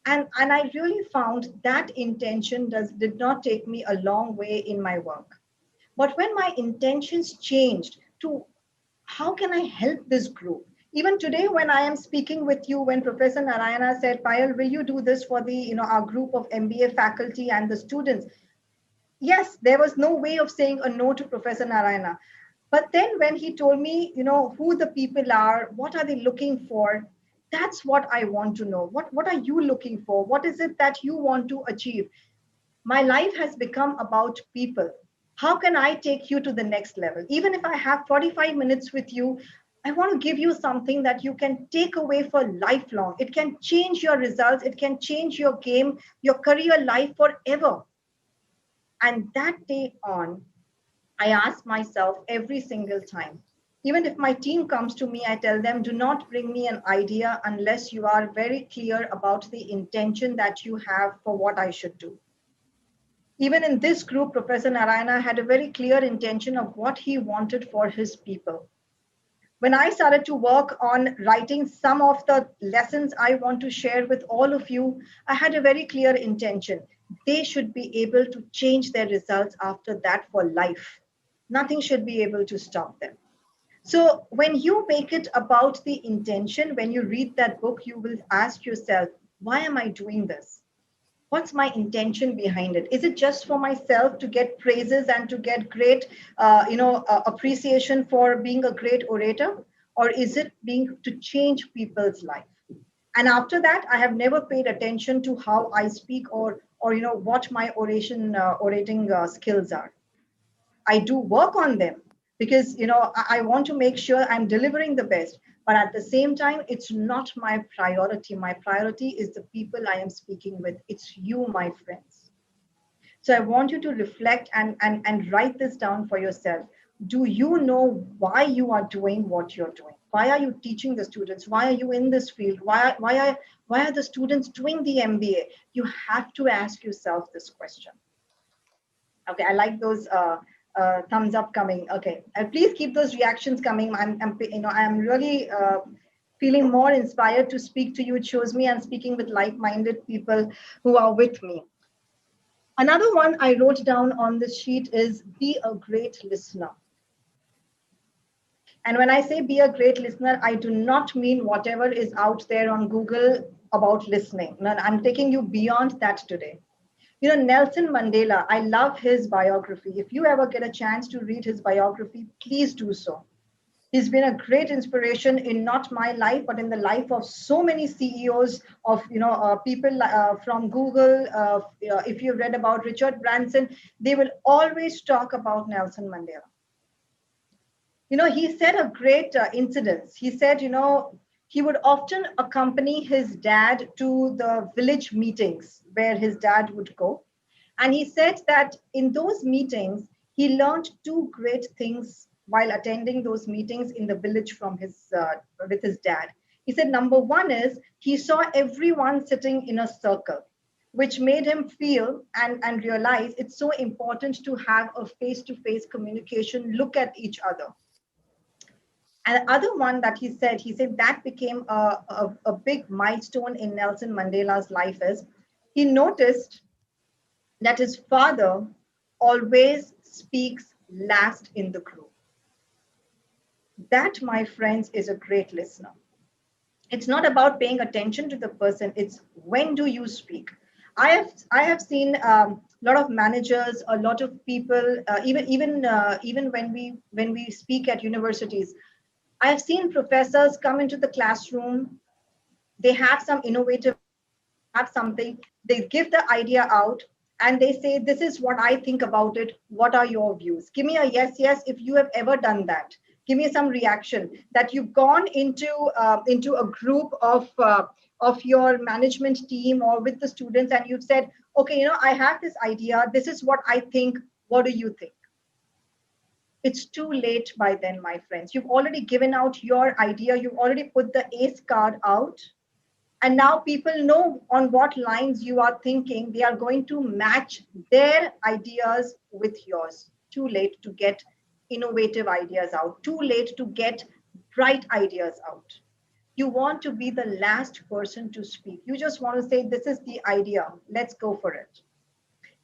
And I really found that intention did not take me a long way in my work. But when my intentions changed to how can I help this group? Even today, when I am speaking with you, when Professor Narayana said, Payal, will you do this for the, our group of MBA faculty and the students? Yes, there was no way of saying a no to Professor Narayana. But then when he told me, who the people are, what are they looking for? That's what I want to know. What are you looking for? What is it that you want to achieve? My life has become about people. How can I take you to the next level? Even if I have 45 minutes with you, I want to give you something that you can take away for lifelong. It can change your results. It can change your game, your career life forever. And that day on, I ask myself every single time, even if my team comes to me, I tell them, do not bring me an idea unless you are very clear about the intention that you have for what I should do. Even in this group, Professor Narayana had a very clear intention of what he wanted for his people. When I started to work on writing some of the lessons I want to share with all of you, I had a very clear intention. They should be able to change their results after that for life. Nothing should be able to stop them. So when you make it about the intention, when you read that book, you will ask yourself, why am I doing this? What's my intention behind it? Is it just for myself to get praises and to get great appreciation for being a great orator, or is it being to change people's life? And after that, I have never paid attention to how I speak, or what my orating skills are. I do work on them because I want to make sure I'm delivering the best. But at the same time, it's not my priority. My priority is the people I am speaking with. It's you, my friends. So I want you to reflect and write this down for yourself. Do you know why you are doing what you're doing? Why are you teaching the students? Why are you in this field? Why are the students doing the MBA? You have to ask yourself this question. Okay, I like those thumbs up coming. Okay, please keep those reactions coming. I'm really feeling more inspired to speak to you. It shows me I'm speaking with like-minded people who are with me. Another one I wrote down on this sheet is be a great listener. And when I say be a great listener, I do not mean whatever is out there on Google about listening. No, I'm taking you beyond that today. Nelson Mandela, I love his biography. If you ever get a chance to read his biography, please do so. He's been a great inspiration in not my life, but in the life of so many CEOs of people from Google. If you've read about Richard Branson, they will always talk about Nelson Mandela. He said a great incident. He said, he would often accompany his dad to the village meetings where his dad would go. And he said that in those meetings, he learned two great things while attending those meetings in the village with his dad. He said, number one is he saw everyone sitting in a circle, which made him feel and realize it's so important to have a face-to-face communication, look at each other. And the other one that he said that became a big milestone in Nelson Mandela's life is he noticed that his father always speaks last in the group. That, my friends, is a great listener. It's not about paying attention to the person. It's when do you speak? I have seen a lot of managers, a lot of people, even when we speak at universities. I have seen professors come into the classroom. They have some innovative, have something. They give the idea out, and they say, "This is what I think about it. What are your views?" Give me a yes if you have ever done that. Give me some reaction that you've gone into a group of your management team or with the students, and you've said, "Okay, I have this idea. This is what I think. What do you think?" It's too late by then, my friends. You've already given out your idea. You've already put the ACE card out. And now people know on what lines you are thinking. They are going to match their ideas with yours. Too late to get innovative ideas out. Too late to get bright ideas out. You want to be the last person to speak. You just want to say, this is the idea. Let's go for it.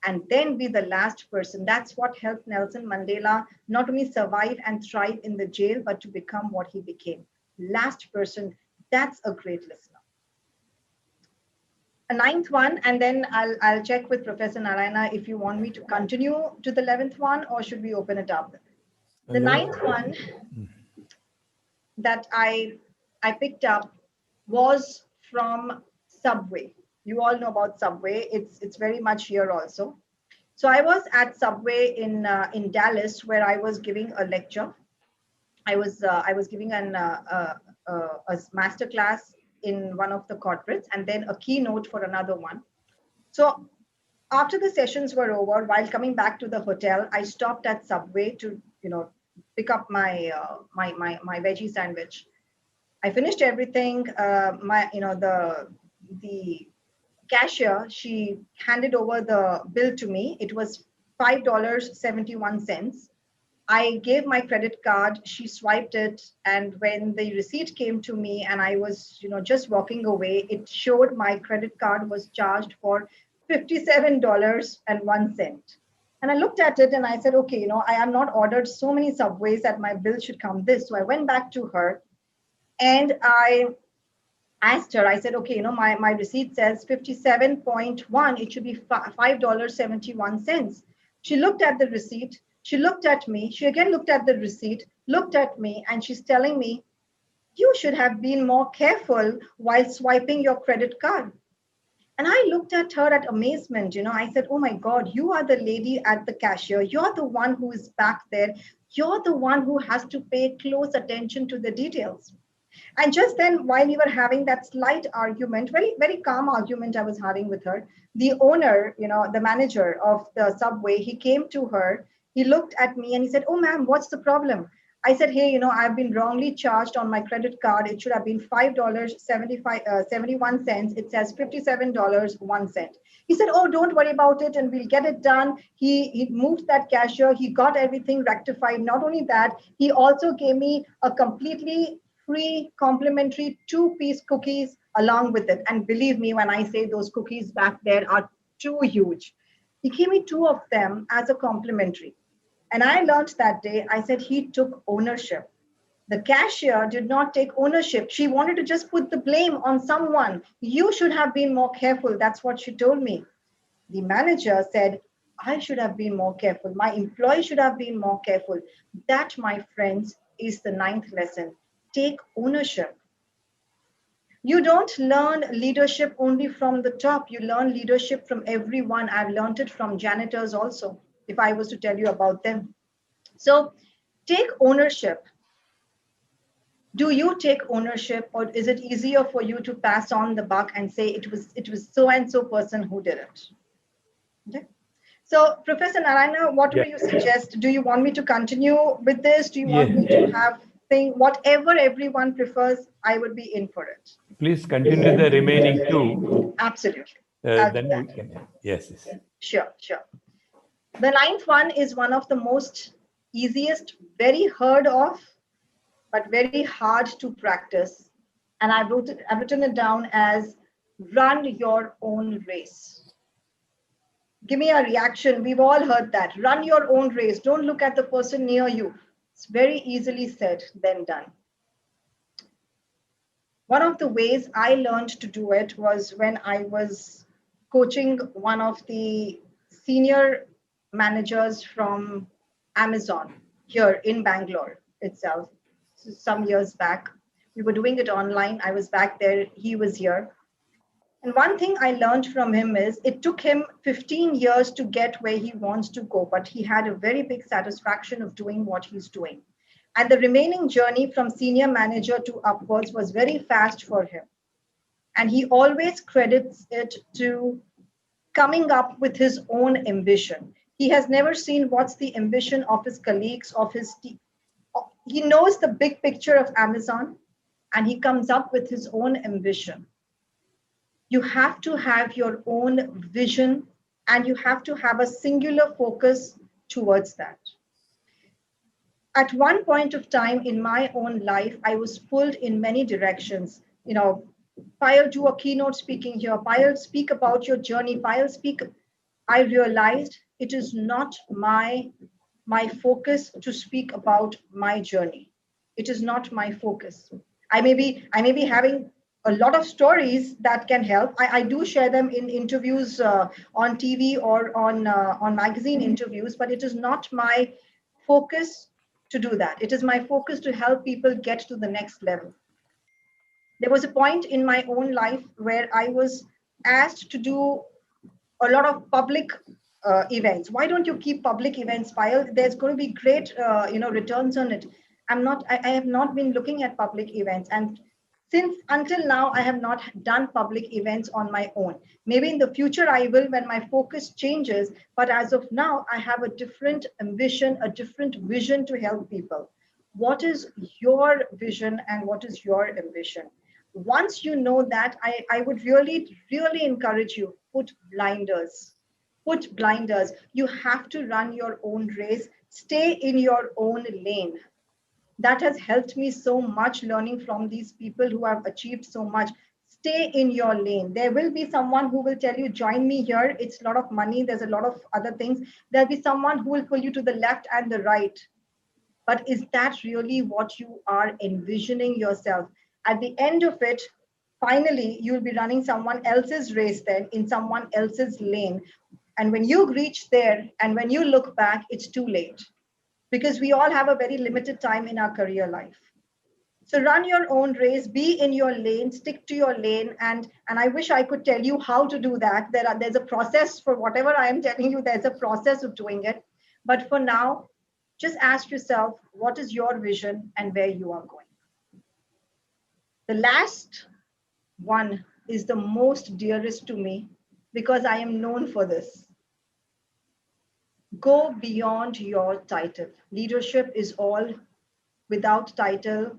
And then be the last person. That's what helped Nelson Mandela not only survive and thrive in the jail, but to become what he became. Last person, that's a great listener. A ninth one, and then I'll check with Professor Narayana if you want me to continue to the 11th one, or should we open it up? The ninth one that I picked up was from Subway. You all know about Subway. It's very much here also. So I was at Subway in Dallas, where I was giving a lecture. I was giving a master class in one of the corporates, and then a keynote for another one. So after the sessions were over, while coming back to the hotel, I stopped at Subway to pick up my my veggie sandwich. I finished everything. The cashier, she handed over the bill to me. It was $5.71. I gave my credit card, she swiped it, and when the receipt came to me and I was just walking away, it showed my credit card was charged for $57.01. And I looked at it and I said, okay, I have not ordered so many Subways that my bill should come this. So I went back to her and I asked her, I said, okay, my receipt says 57.1. It should be $5.71. She looked at the receipt. She looked at me. She again looked at the receipt, looked at me, and she's telling me, you should have been more careful while swiping your credit card. And I looked at her at amazement. I said, oh my God, you are the lady at the cashier. You're the one who is back there. You're the one who has to pay close attention to the details. And just then, while we were having that slight argument, very, very calm argument I was having with her, the owner, the manager of the Subway, he came to her, he looked at me and he said, oh, ma'am, what's the problem? I said, hey, I've been wrongly charged on my credit card. It should have been $5.71. It says $57.01. He said, oh, don't worry about it and we'll get it done. He moved that cashier. He got everything rectified. Not only that, he also gave me a completely free complimentary 2-piece cookies along with it. And believe me, when I say those cookies back there are too huge, he gave me 2 of them as a complimentary. And I learned that day, I said he took ownership. The cashier did not take ownership. She wanted to just put the blame on someone. You should have been more careful. That's what she told me. The manager said, I should have been more careful. My employee should have been more careful. That, my friends, is the 9th lesson. Take ownership. You don't learn leadership only from the top. You learn leadership from everyone. I've learned it from janitors also, if I was to tell you about them. So take ownership. Do you take ownership, or is it easier for you to pass on the buck and say it was so and so person who did it? Okay. So Professor Narayana, what do you suggest? Do you want me to continue with this? Do you want me to have whatever everyone prefers? I would be in for it. Please continue the remaining 2. Absolutely. Then we can. Yes. Sure. The 9th one is one of the most easiest, very heard of, but very hard to practice. And I've written it down as run your own race. Give me a reaction. We've all heard that. Run your own race. Don't look at the person near you. It's very easily said than done. One of the ways I learned to do it was when I was coaching one of the senior managers from Amazon here in Bangalore itself. Some years back, we were doing it online. I was back there, he was here. And one thing I learned from him is it took him 15 years to get where he wants to go, but he had a very big satisfaction of doing what he's doing. And the remaining journey from senior manager to upwards was very fast for him. And he always credits it to coming up with his own ambition. He has never seen what's the ambition of his colleagues, of his team. He knows the big picture of Amazon and he comes up with his own ambition. You have to have your own vision and you have to have a singular focus towards that. At one point of time in my own life, I was pulled in many directions. Payal, do a keynote speaking here. Payal, speak about your journey. Payal, speak. I realized it is not my focus to speak about my journey. It is not my focus. I may be having a lot of stories that can help. I do share them in interviews on TV or on magazine interviews, but it is not my focus to do that. It is my focus to help people get to the next level. There was a point in my own life where I was asked to do a lot of public events. Why don't you keep public events, Payal? There's going to be great, returns on it. I have not been looking at public events, and until now, I have not done public events on my own. Maybe in the future I will when my focus changes, but as of now, I have a different ambition, a different vision to help people. What is your vision and what is your ambition? Once you know that, I would really, really encourage you, put blinders. Put blinders. You have to run your own race. Stay in your own lane. That has helped me so much learning from these people who have achieved so much. stay in your lane. There will be someone who will tell you, join me here. It's a lot of money. There's a lot of other things. There'll be someone who will pull you to the left and the right. But is that really what you are envisioning yourself? At the end of it, finally, you'll be running someone else's race then in someone else's lane. And when you reach there and when you look back, it's too late, because we all have a very limited time in our career life. So run your own race, be in your lane, stick to your lane. And I wish I could tell you how to do that. There's a process for whatever I am telling you, there's a process of doing it. But for now, just ask yourself, what is your vision and where you are going? The last one is the most dearest to me because I am known for this. Go beyond your title. Leadership is all without title.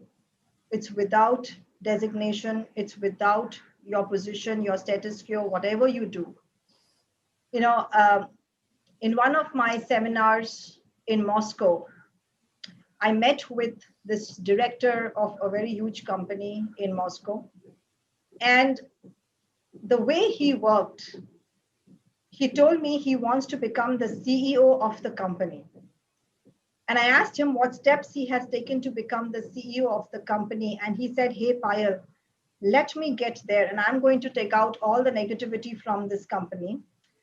It's without designation. It's without your position, your status quo, whatever you do. You know, in one of my seminars in Moscow, I met with this director of a very huge company in Moscow. And the way he worked, he told me he wants to become the CEO of the company. And I asked him what steps he has taken to become the CEO of the company. And he said, hey, Payal, let me get there. And I'm going to take out all the negativity from this company.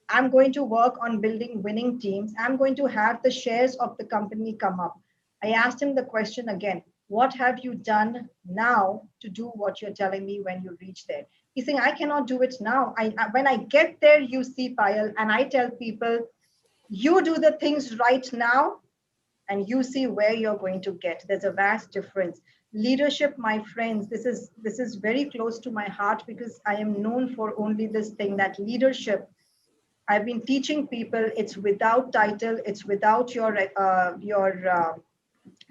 I'm going to work on building winning teams. I'm going to have the shares of the company come up. I asked him the question again, what have you done now to do what you're telling me when you reach there? He's saying, I cannot do it now. When I get there, you see, Payal, and I tell people, you do the things right now, and you see where you're going to get. There's a vast difference. Leadership, my friends, this is very close to my heart because I am known for only this thing, that leadership. I've been teaching people, it's without title, it's without your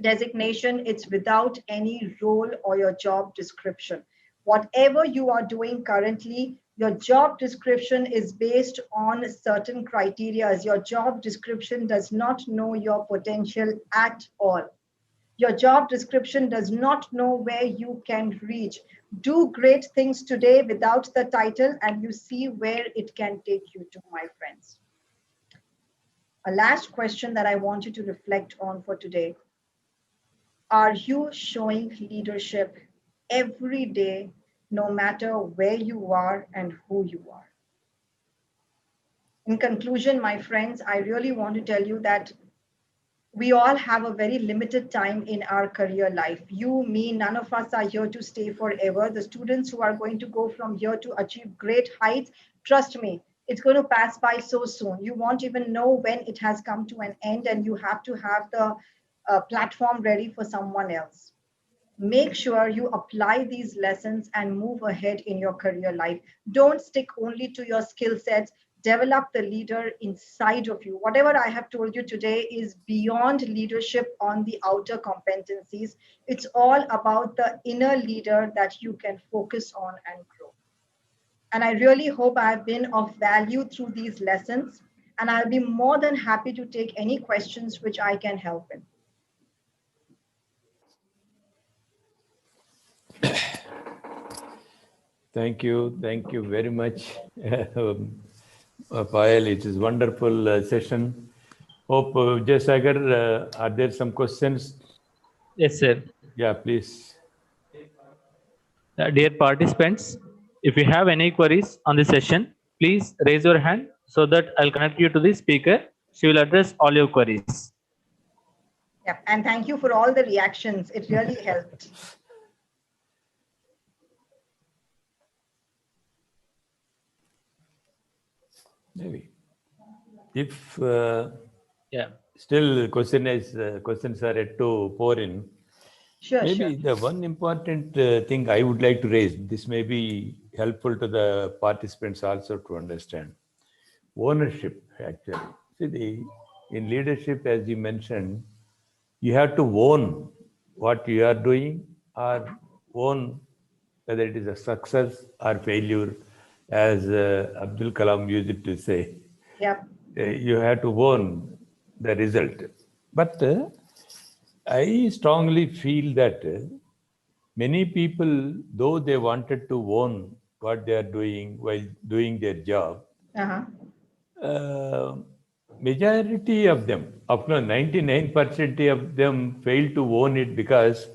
designation, it's without any role or your job description. Whatever you are doing currently, your job description is based on certain criteria. Your job description does not know your potential at all. Your job description does not know where you can reach. Do great things today without the title, and you see where it can take you to, my friends. A last question that I want you to reflect on for today. Are you showing leadership every day, no matter where you are and who you are? In conclusion, my friends, I really want to tell you that we all have a very limited time in our career life. You, me, none of us are here to stay forever. The students who are going to go from here to achieve great heights, trust me, it's going to pass by so soon. You won't even know when it has come to an end, and you have to have the platform ready for someone else. Make sure you apply these lessons and move ahead in your career life. Don't stick only to your skill sets. Develop the leader inside of you. Whatever I have told you today is beyond leadership on the outer competencies. It's all about the inner leader that you can focus on and grow. And I really hope I have been of value through these lessons. And I'll be more than happy to take any questions which I can help in. Thank you very much, Payal. It is wonderful session. Hope, Jayasagar, are there some questions? Yes, sir. Yeah, please. Dear participants, if you have any queries on the session, please raise your hand so that I'll connect you to the speaker. She will address all your queries. Yeah, and thank you for all the reactions. It really helped. Maybe. If still questions are yet to pour in, maybe the one important thing I would like to raise, this may be helpful to the participants also to understand. Ownership, actually. See, in leadership, as you mentioned, you have to own what you are doing, or own whether it is a success or failure, as Abdul Kalam used to say. Yeah. You have to own the result. But I strongly feel that many people, though they wanted to own what they are doing while doing their job. Majority of them, 99% of them fail to own it, because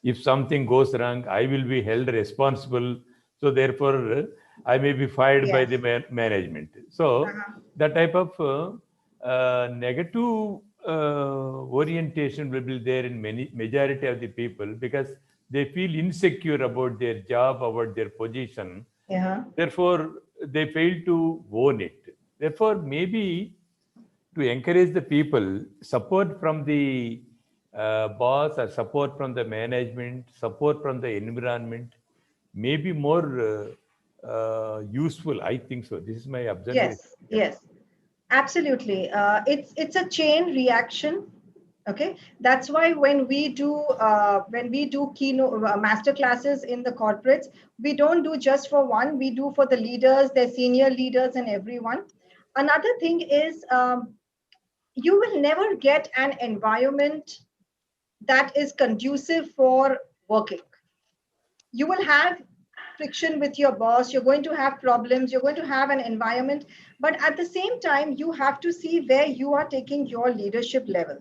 if something goes wrong, I will be held responsible. So therefore, I may be fired by the management. So that type of negative orientation will be there in majority of the people, because they feel insecure about their job, about their position. Therefore, they fail to own it. Therefore, maybe to encourage the people, support from the boss or support from the management, support from the environment may be more useful. I think so. This is my observation. Yes, absolutely. It's a chain reaction. Okay, that's why when we do keynote master classes in the corporates, we don't do just for one. We do for the leaders, their senior leaders, and everyone. Another thing is, you will never get an environment that is conducive for working. You will have friction with your boss, you're going to have problems, you're going to have an environment, but at the same time, you have to see where you are taking your leadership level.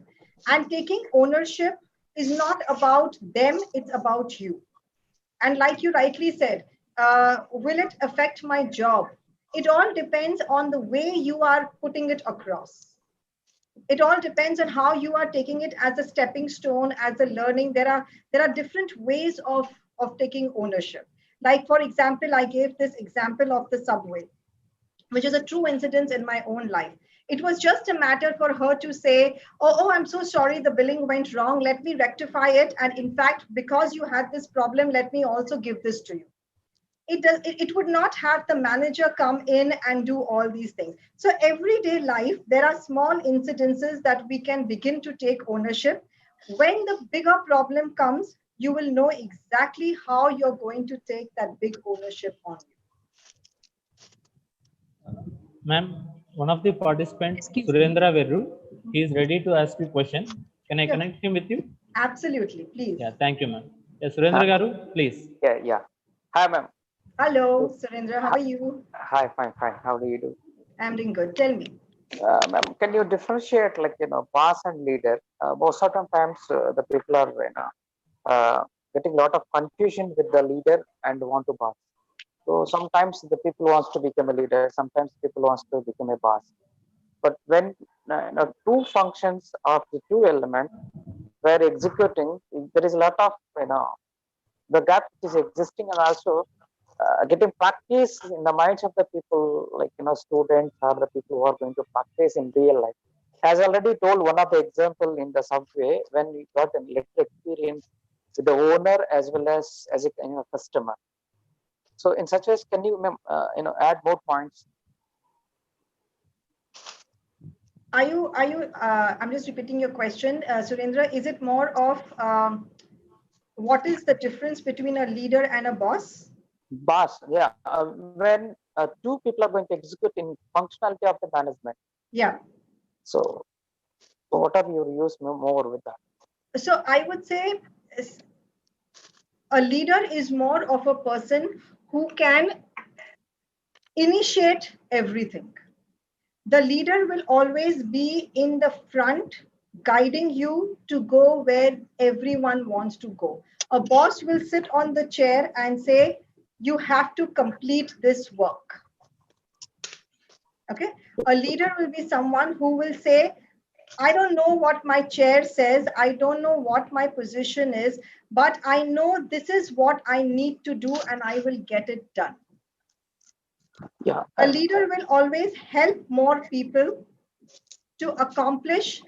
And taking ownership is not about them, it's about you. And like you rightly said, will it affect my job? It all depends on the way you are putting it across. It all depends on how you are taking it as a stepping stone, as a learning. There are different ways of taking ownership. Like, for example, I gave this example of the subway, which is a true incident in my own life. It was just a matter for her to say, oh, I'm so sorry, the billing went wrong, let me rectify it, and in fact, because you had this problem, let me also give this to you. It would not have the manager come in and do all these things. So everyday life, there are small incidences that we can begin to take ownership. When the bigger problem comes, you will know exactly how you're going to take that big ownership on you. Ma'am, one of the participants, Surendra Verru, he is ready to ask you a question. Can I connect him with you? Absolutely, please. Yeah, thank you, ma'am. Yes, Surendra Garu, please. Yeah. Hi, ma'am. Hello, Surendra. How are you? Hi, fine. How do you do? I'm doing good. Tell me. Ma'am, can you differentiate, like, boss and leader? Most of the times, the people are, getting a lot of confusion with the leader and want to boss. So sometimes the people wants to become a leader. Sometimes people wants to become a boss. But when two functions of the two elements were executing, there is a lot of the gap is existing, and also getting practice in the minds of the people, like students or the people who are going to practice in real life. As already told, one of the example in the subway, when we got an electric experience with the owner as well as a customer. So in such ways, can you add more points? Are you I'm just repeating your question, Surendra. Is it more of what is the difference between a leader and a boss? Boss, yeah. When two people are going to execute in functionality of the management. Yeah. So what are your views more with that? So I would say a leader is more of a person who can initiate everything. The leader will always be in the front, guiding you to go where everyone wants to go. A boss will sit on the chair and say, you have to complete this work. Okay. A leader will be someone who will say, I don't know what my chair says. I don't know what my position is, but I know this is what I need to do and I will get it done. Yeah. A leader will always help more people to accomplish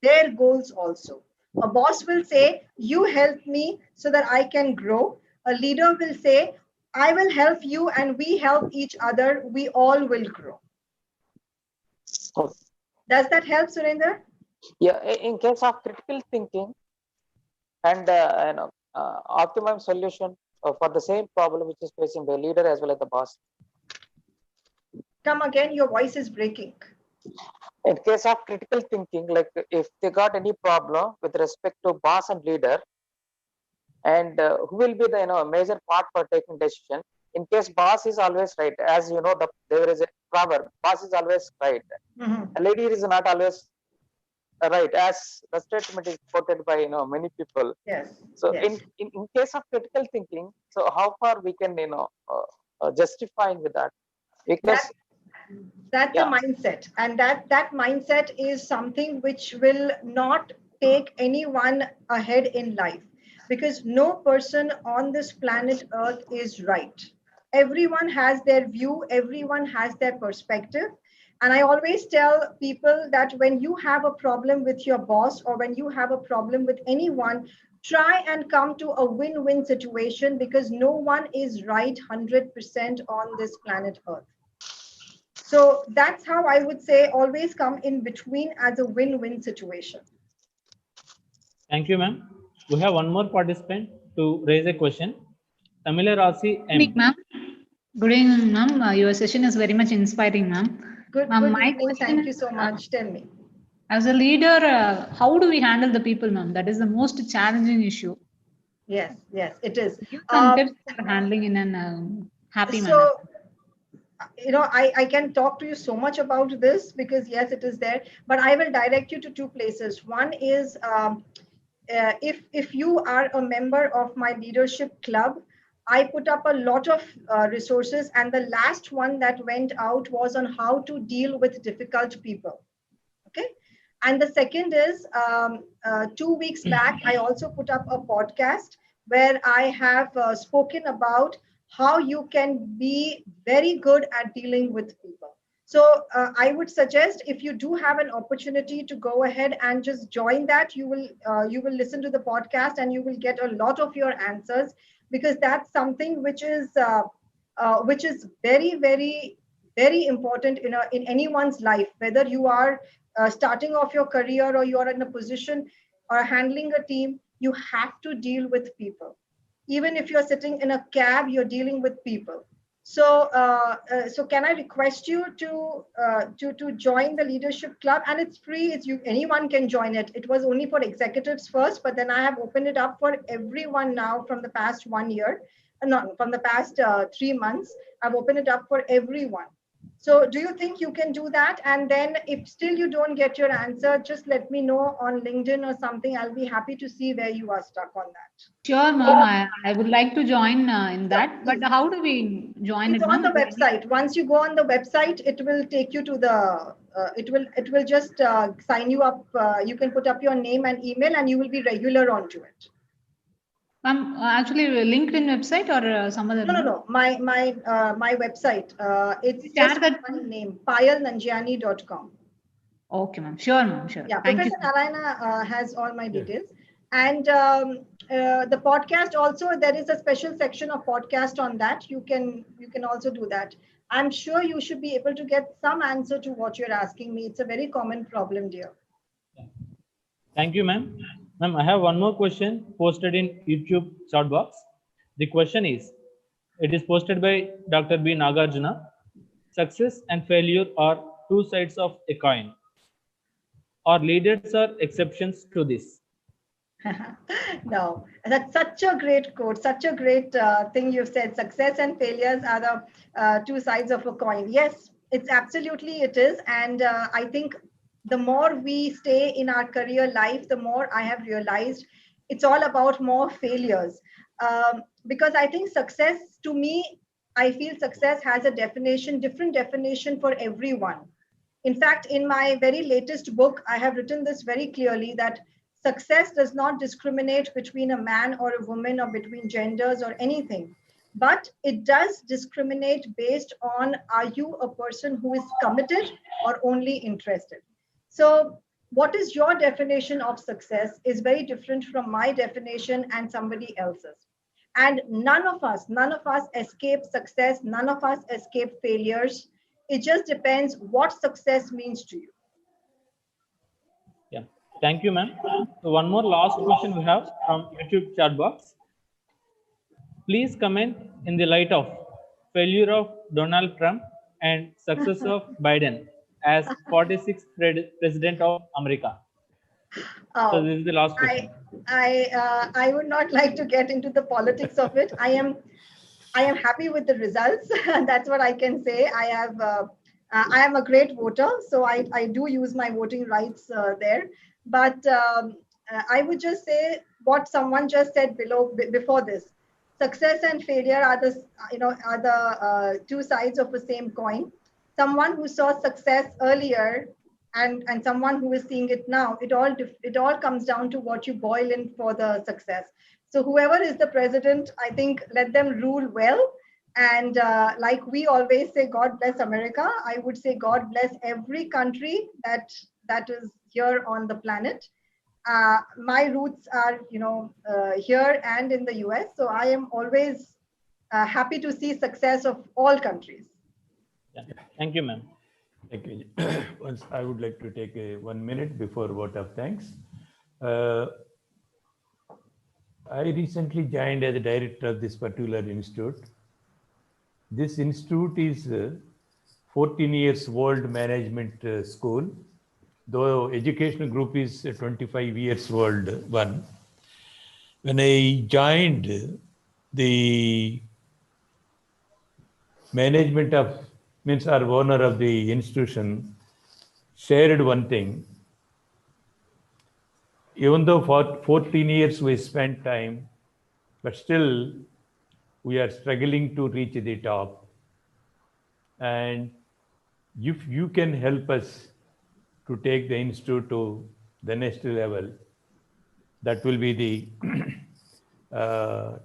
their goals also. A boss will say, you help me so that I can grow. A leader will say, I will help you and we help each other. We all will grow. Okay. Does that help, Surendra? Yeah, in case of critical thinking and optimum solution for the same problem which is facing the leader as well as the boss. Come again, your voice is breaking. In case of critical thinking, like if they got any problem with respect to boss and leader, and who will be the major part for taking decision, in case boss is always right, as you know, there is a proverb, boss is always right. A lady is not always right, as the statement is quoted by many people. Yes. So yes. in case of critical thinking, so how far we can justifying with that? Because that's a mindset, and that mindset is something which will not take anyone ahead in life, because no person on this planet earth is right. Everyone has their view, everyone has their perspective. And I always tell people that when you have a problem with your boss, or when you have a problem with anyone, try and come to a win-win situation, because no one is right 100% on this planet earth. So that's how I would say, always come in between as a win-win situation. Thank you, ma'am. We have one more participant to raise a question. Tamila Rasi M. Ma'am. Good evening, ma'am. Your session is very much inspiring, ma'am. Good evening. Thank you so much. Tell me. As a leader, how do we handle the people, ma'am? That is the most challenging issue. Yes, it is. Give some tips for handling in an happy manner. I can talk to you so much about this, because yes, it is there, but I will direct you to two places. One is, if you are a member of my leadership club, I put up a lot of resources, and the last one that went out was on how to deal with difficult people. Okay. And the second is, 2 weeks back, I also put up a podcast where I have spoken about how you can be very good at dealing with people. So I would suggest, if you do have an opportunity, to go ahead and just join that. You will listen to the podcast, and you will get a lot of your answers, because that's something which is very, very, very important in anyone's life, whether you are starting off your career, or you're in a position or handling a team. You have to deal with people. Even if you're sitting in a cab, you're dealing with people. So so can I request you to join the leadership club? And it's free. Anyone can join it. It was only for executives first, but then I have opened it up for everyone now from the past 1 year. Not from the past 3 months. I've opened it up for everyone. So do you think you can do that? And then if still you don't get your answer, just let me know on LinkedIn or something. I'll be happy to see where you are stuck on that. Sure, ma'am. I would like to join in that. But how do we join it's it, on ma'am? the website. Once you go on the website, it will take you to the, it will just sign you up. You can put up your name and email, and you will be regular onto it. Actually, LinkedIn website or some other? No. My website. It's just my name, payalnanjiani.com. Okay, ma'am. Sure, ma'am. Sure. Yeah, Thank Professor you. Narayana has all my details. And the podcast also, there is a special section of podcast on that. You can also do that. I'm sure you should be able to get some answer to what you're asking me. It's a very common problem, dear. Thank you, ma'am. Ma'am, I have one more question posted in YouTube chat box. The question is, it is posted by Dr. B. Nagarjuna. Success and failure are two sides of a coin. Our leaders are exceptions to this. No, that's such a great quote, such a great thing you've said. Success and failures are the two sides of a coin. Yes, it is. And I think the more we stay in our career life, the more I have realized it's all about more failures. Because I think success, to me, I feel success has a different definition for everyone. In fact, in my very latest book, I have written this very clearly, that success does not discriminate between a man or a woman, or between genders or anything. But it does discriminate based on, are you a person who is committed or only interested? So what is your definition of success is very different from my definition and somebody else's. And none of us escape success. None of us escape failures. It just depends what success means to you. Yeah, thank you, ma'am. So one more last question we have from YouTube chat box. Please comment in the light of failure of Donald Trump and success of Biden as 46th president of America. So this is the last question. I would not like to get into the politics of it. I am I am happy with the results. That's what I can say. I am a great voter, so I do use my voting rights there. But I would just say what someone just said before this. Success and failure are the two sides of the same coin. Someone who saw success earlier and someone who is seeing it now, it all comes down to what you boil in for the success. So whoever is the president, I think let them rule well. And like we always say, God bless America. I would say God bless every country that is here on the planet. My roots are, here and in the US. So I am always happy to see success of all countries. Yeah. Thank you, ma'am. Thank you. Once I would like to take 1 minute before vote of thanks. I recently joined as a director of this particular institute. This institute is 14 years old management school, though educational group is 25 years old one. When I joined, the management of, means our owner of the institution shared one thing. Even though for 14 years we spent time, but still we are struggling to reach the top. And if you can help us to take the institute to the next level, that will be the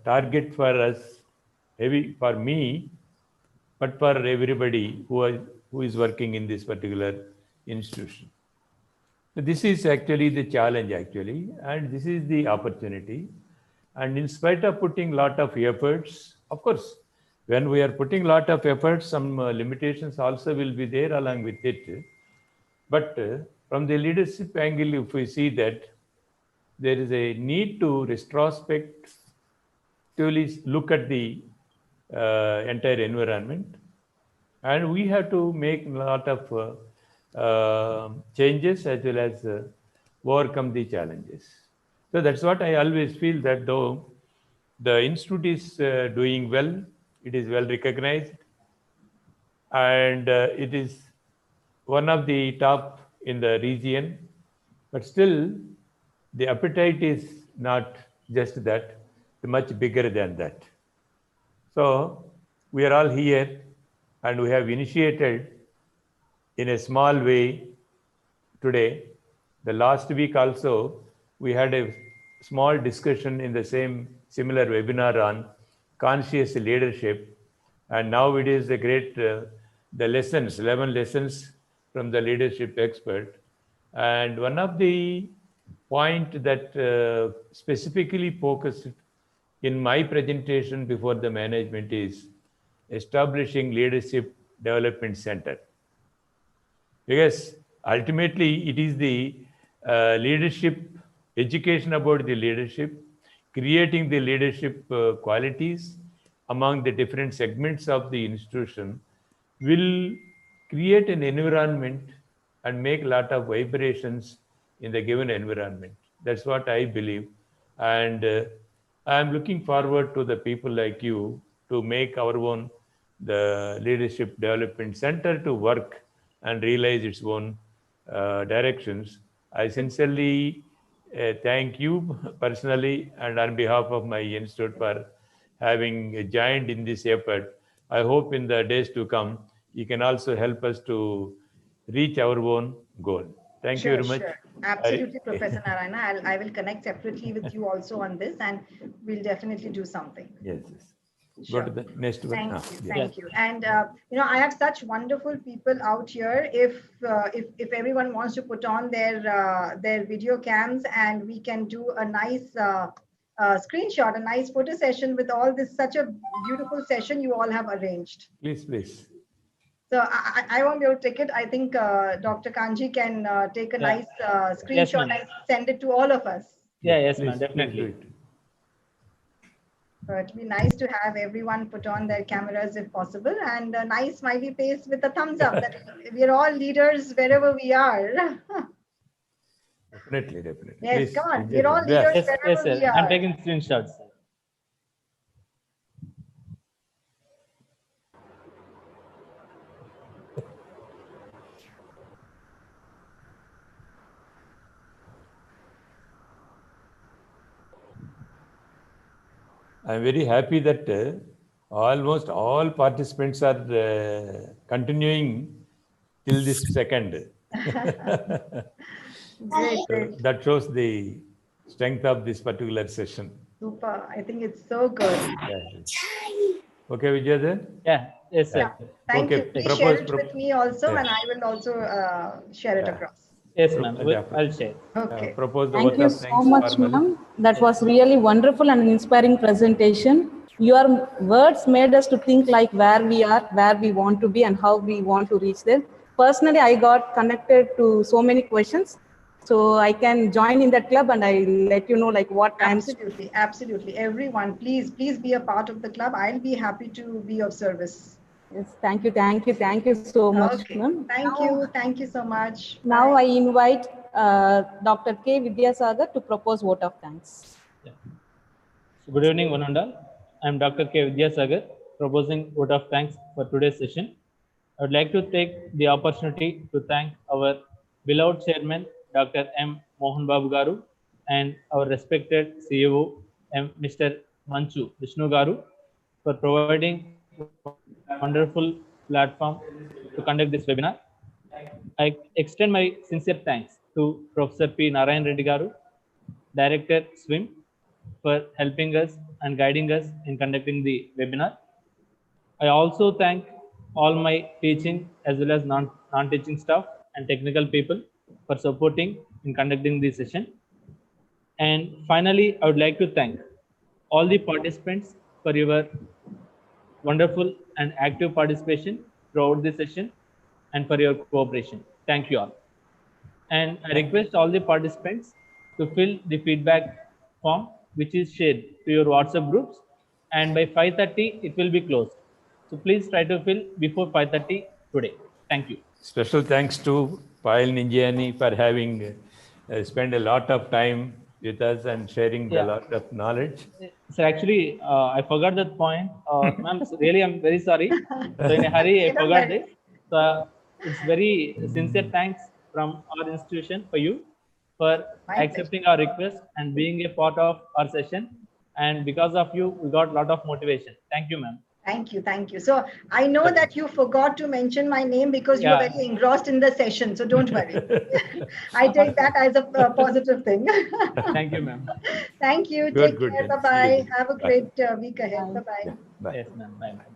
target for us, for me, but for everybody who is working in this particular institution. So this is actually the challenge and this is the opportunity. And in spite of putting a lot of efforts, of course, when we are putting a lot of efforts, some limitations also will be there along with it. But from the leadership angle, if we see that there is a need to retrospectively look at the entire environment, and we have to make a lot of changes as well as overcome the challenges. So that's what I always feel, that though the institute is doing well, it is well recognized, and it is one of the top in the region, but still the appetite is not just that, much bigger than that. So we are all here and we have initiated in a small way today. The last week also, we had a small discussion in the similar webinar on conscious leadership. And now it is a great, the lessons, 11 lessons from the leadership expert. And one of the point that specifically focused in my presentation before the management is establishing leadership development center. Because ultimately it is the leadership, education about the leadership, creating the leadership qualities among the different segments of the institution will create an environment and make a lot of vibrations in the given environment. That's what I believe. And I'm looking forward to the people like you to make our own the Leadership Development Center to work and realize its own directions. I sincerely thank you personally and on behalf of my institute for having joined in this effort. I hope in the days to come, you can also help us to reach our own goal. Thank you very much. Sure. Absolutely, Professor Narayana. I will connect separately with you also on this, and we'll definitely do something. Yes. Sure. Go to the next one. Thank you. And I have such wonderful people out here. If everyone wants to put on their video cams, and we can do a nice screenshot, a nice photo session with all this, such a beautiful session you all have arranged. Please. So I won't be able to take it. I think Dr. Kanji can take a nice screenshot and send it to all of us. Yes, ma'am, definitely. So it'd be nice to have everyone put on their cameras if possible, and a nice smiley face with a thumbs up that we're all leaders wherever we are. Definitely. Yes, please, come on. We're all leaders wherever we are. I'm taking screenshots. I'm very happy that almost all participants are continuing till this second. Great. That shows the strength of this particular session. Super. I think it's so good. Okay, Vijay? Yeah, yes, sir. Yeah. Thank Okay, you. Please propose, share it with me also, yeah. and I will also share it across. Yes, ma'am. I'll share. Okay. Propose the Thank vote you of so thanks much, formally. ma'am. That was really wonderful and inspiring presentation. Your words made us to think like where we are, where we want to be, and how we want to reach there. Personally, I got connected to so many questions, so I can join in that club and I let you know like what I'm. Absolutely. Everyone, please be a part of the club. I'll be happy to be of service. Yes, thank you so much, Okay. ma'am. Thank you so much. Now Bye. I invite Dr. K. Vidyasagar to propose vote of thanks. Yeah. So good evening, one and all. I'm Dr. K. Vidyasagar, proposing vote of thanks for today's session. I would like to take the opportunity to thank our beloved chairman, Dr. M. Mohan Babu Garu, and our respected CEO, Mr. Manchu Vishnu Garu, for providing wonderful platform to conduct this webinar. I extend my sincere thanks to Professor P. Narayana Reddy Garu, Director SWIM, for helping us and guiding us in conducting the webinar. I also thank all my teaching as well as non-teaching staff and technical people for supporting in conducting this session. And finally, I would like to thank all the participants for your wonderful and active participation throughout this session and for your cooperation. Thank you all. And I request all the participants to fill the feedback form which is shared to your WhatsApp groups, and by 5:30 it will be closed. So please try to fill before 5:30 today. Thank you. Special thanks to Payal Ninjani for having spent a lot of time with us and sharing the lot of knowledge. So actually, I forgot that point. Ma'am, really, I'm very sorry. So in a hurry, I forgot this. So it's very sincere thanks from our institution for you for accepting our request and being a part of our session. And because of you, we got a lot of motivation. Thank you, ma'am. Thank you. So I know that you forgot to mention my name because you were very engrossed in the session. So don't worry. I take that as a positive thing. Thank you, ma'am. Thank you. Good, Take care. then. Bye-bye. Have a great week ahead. Bye-bye. Bye. Yes, ma'am. Bye, ma'am.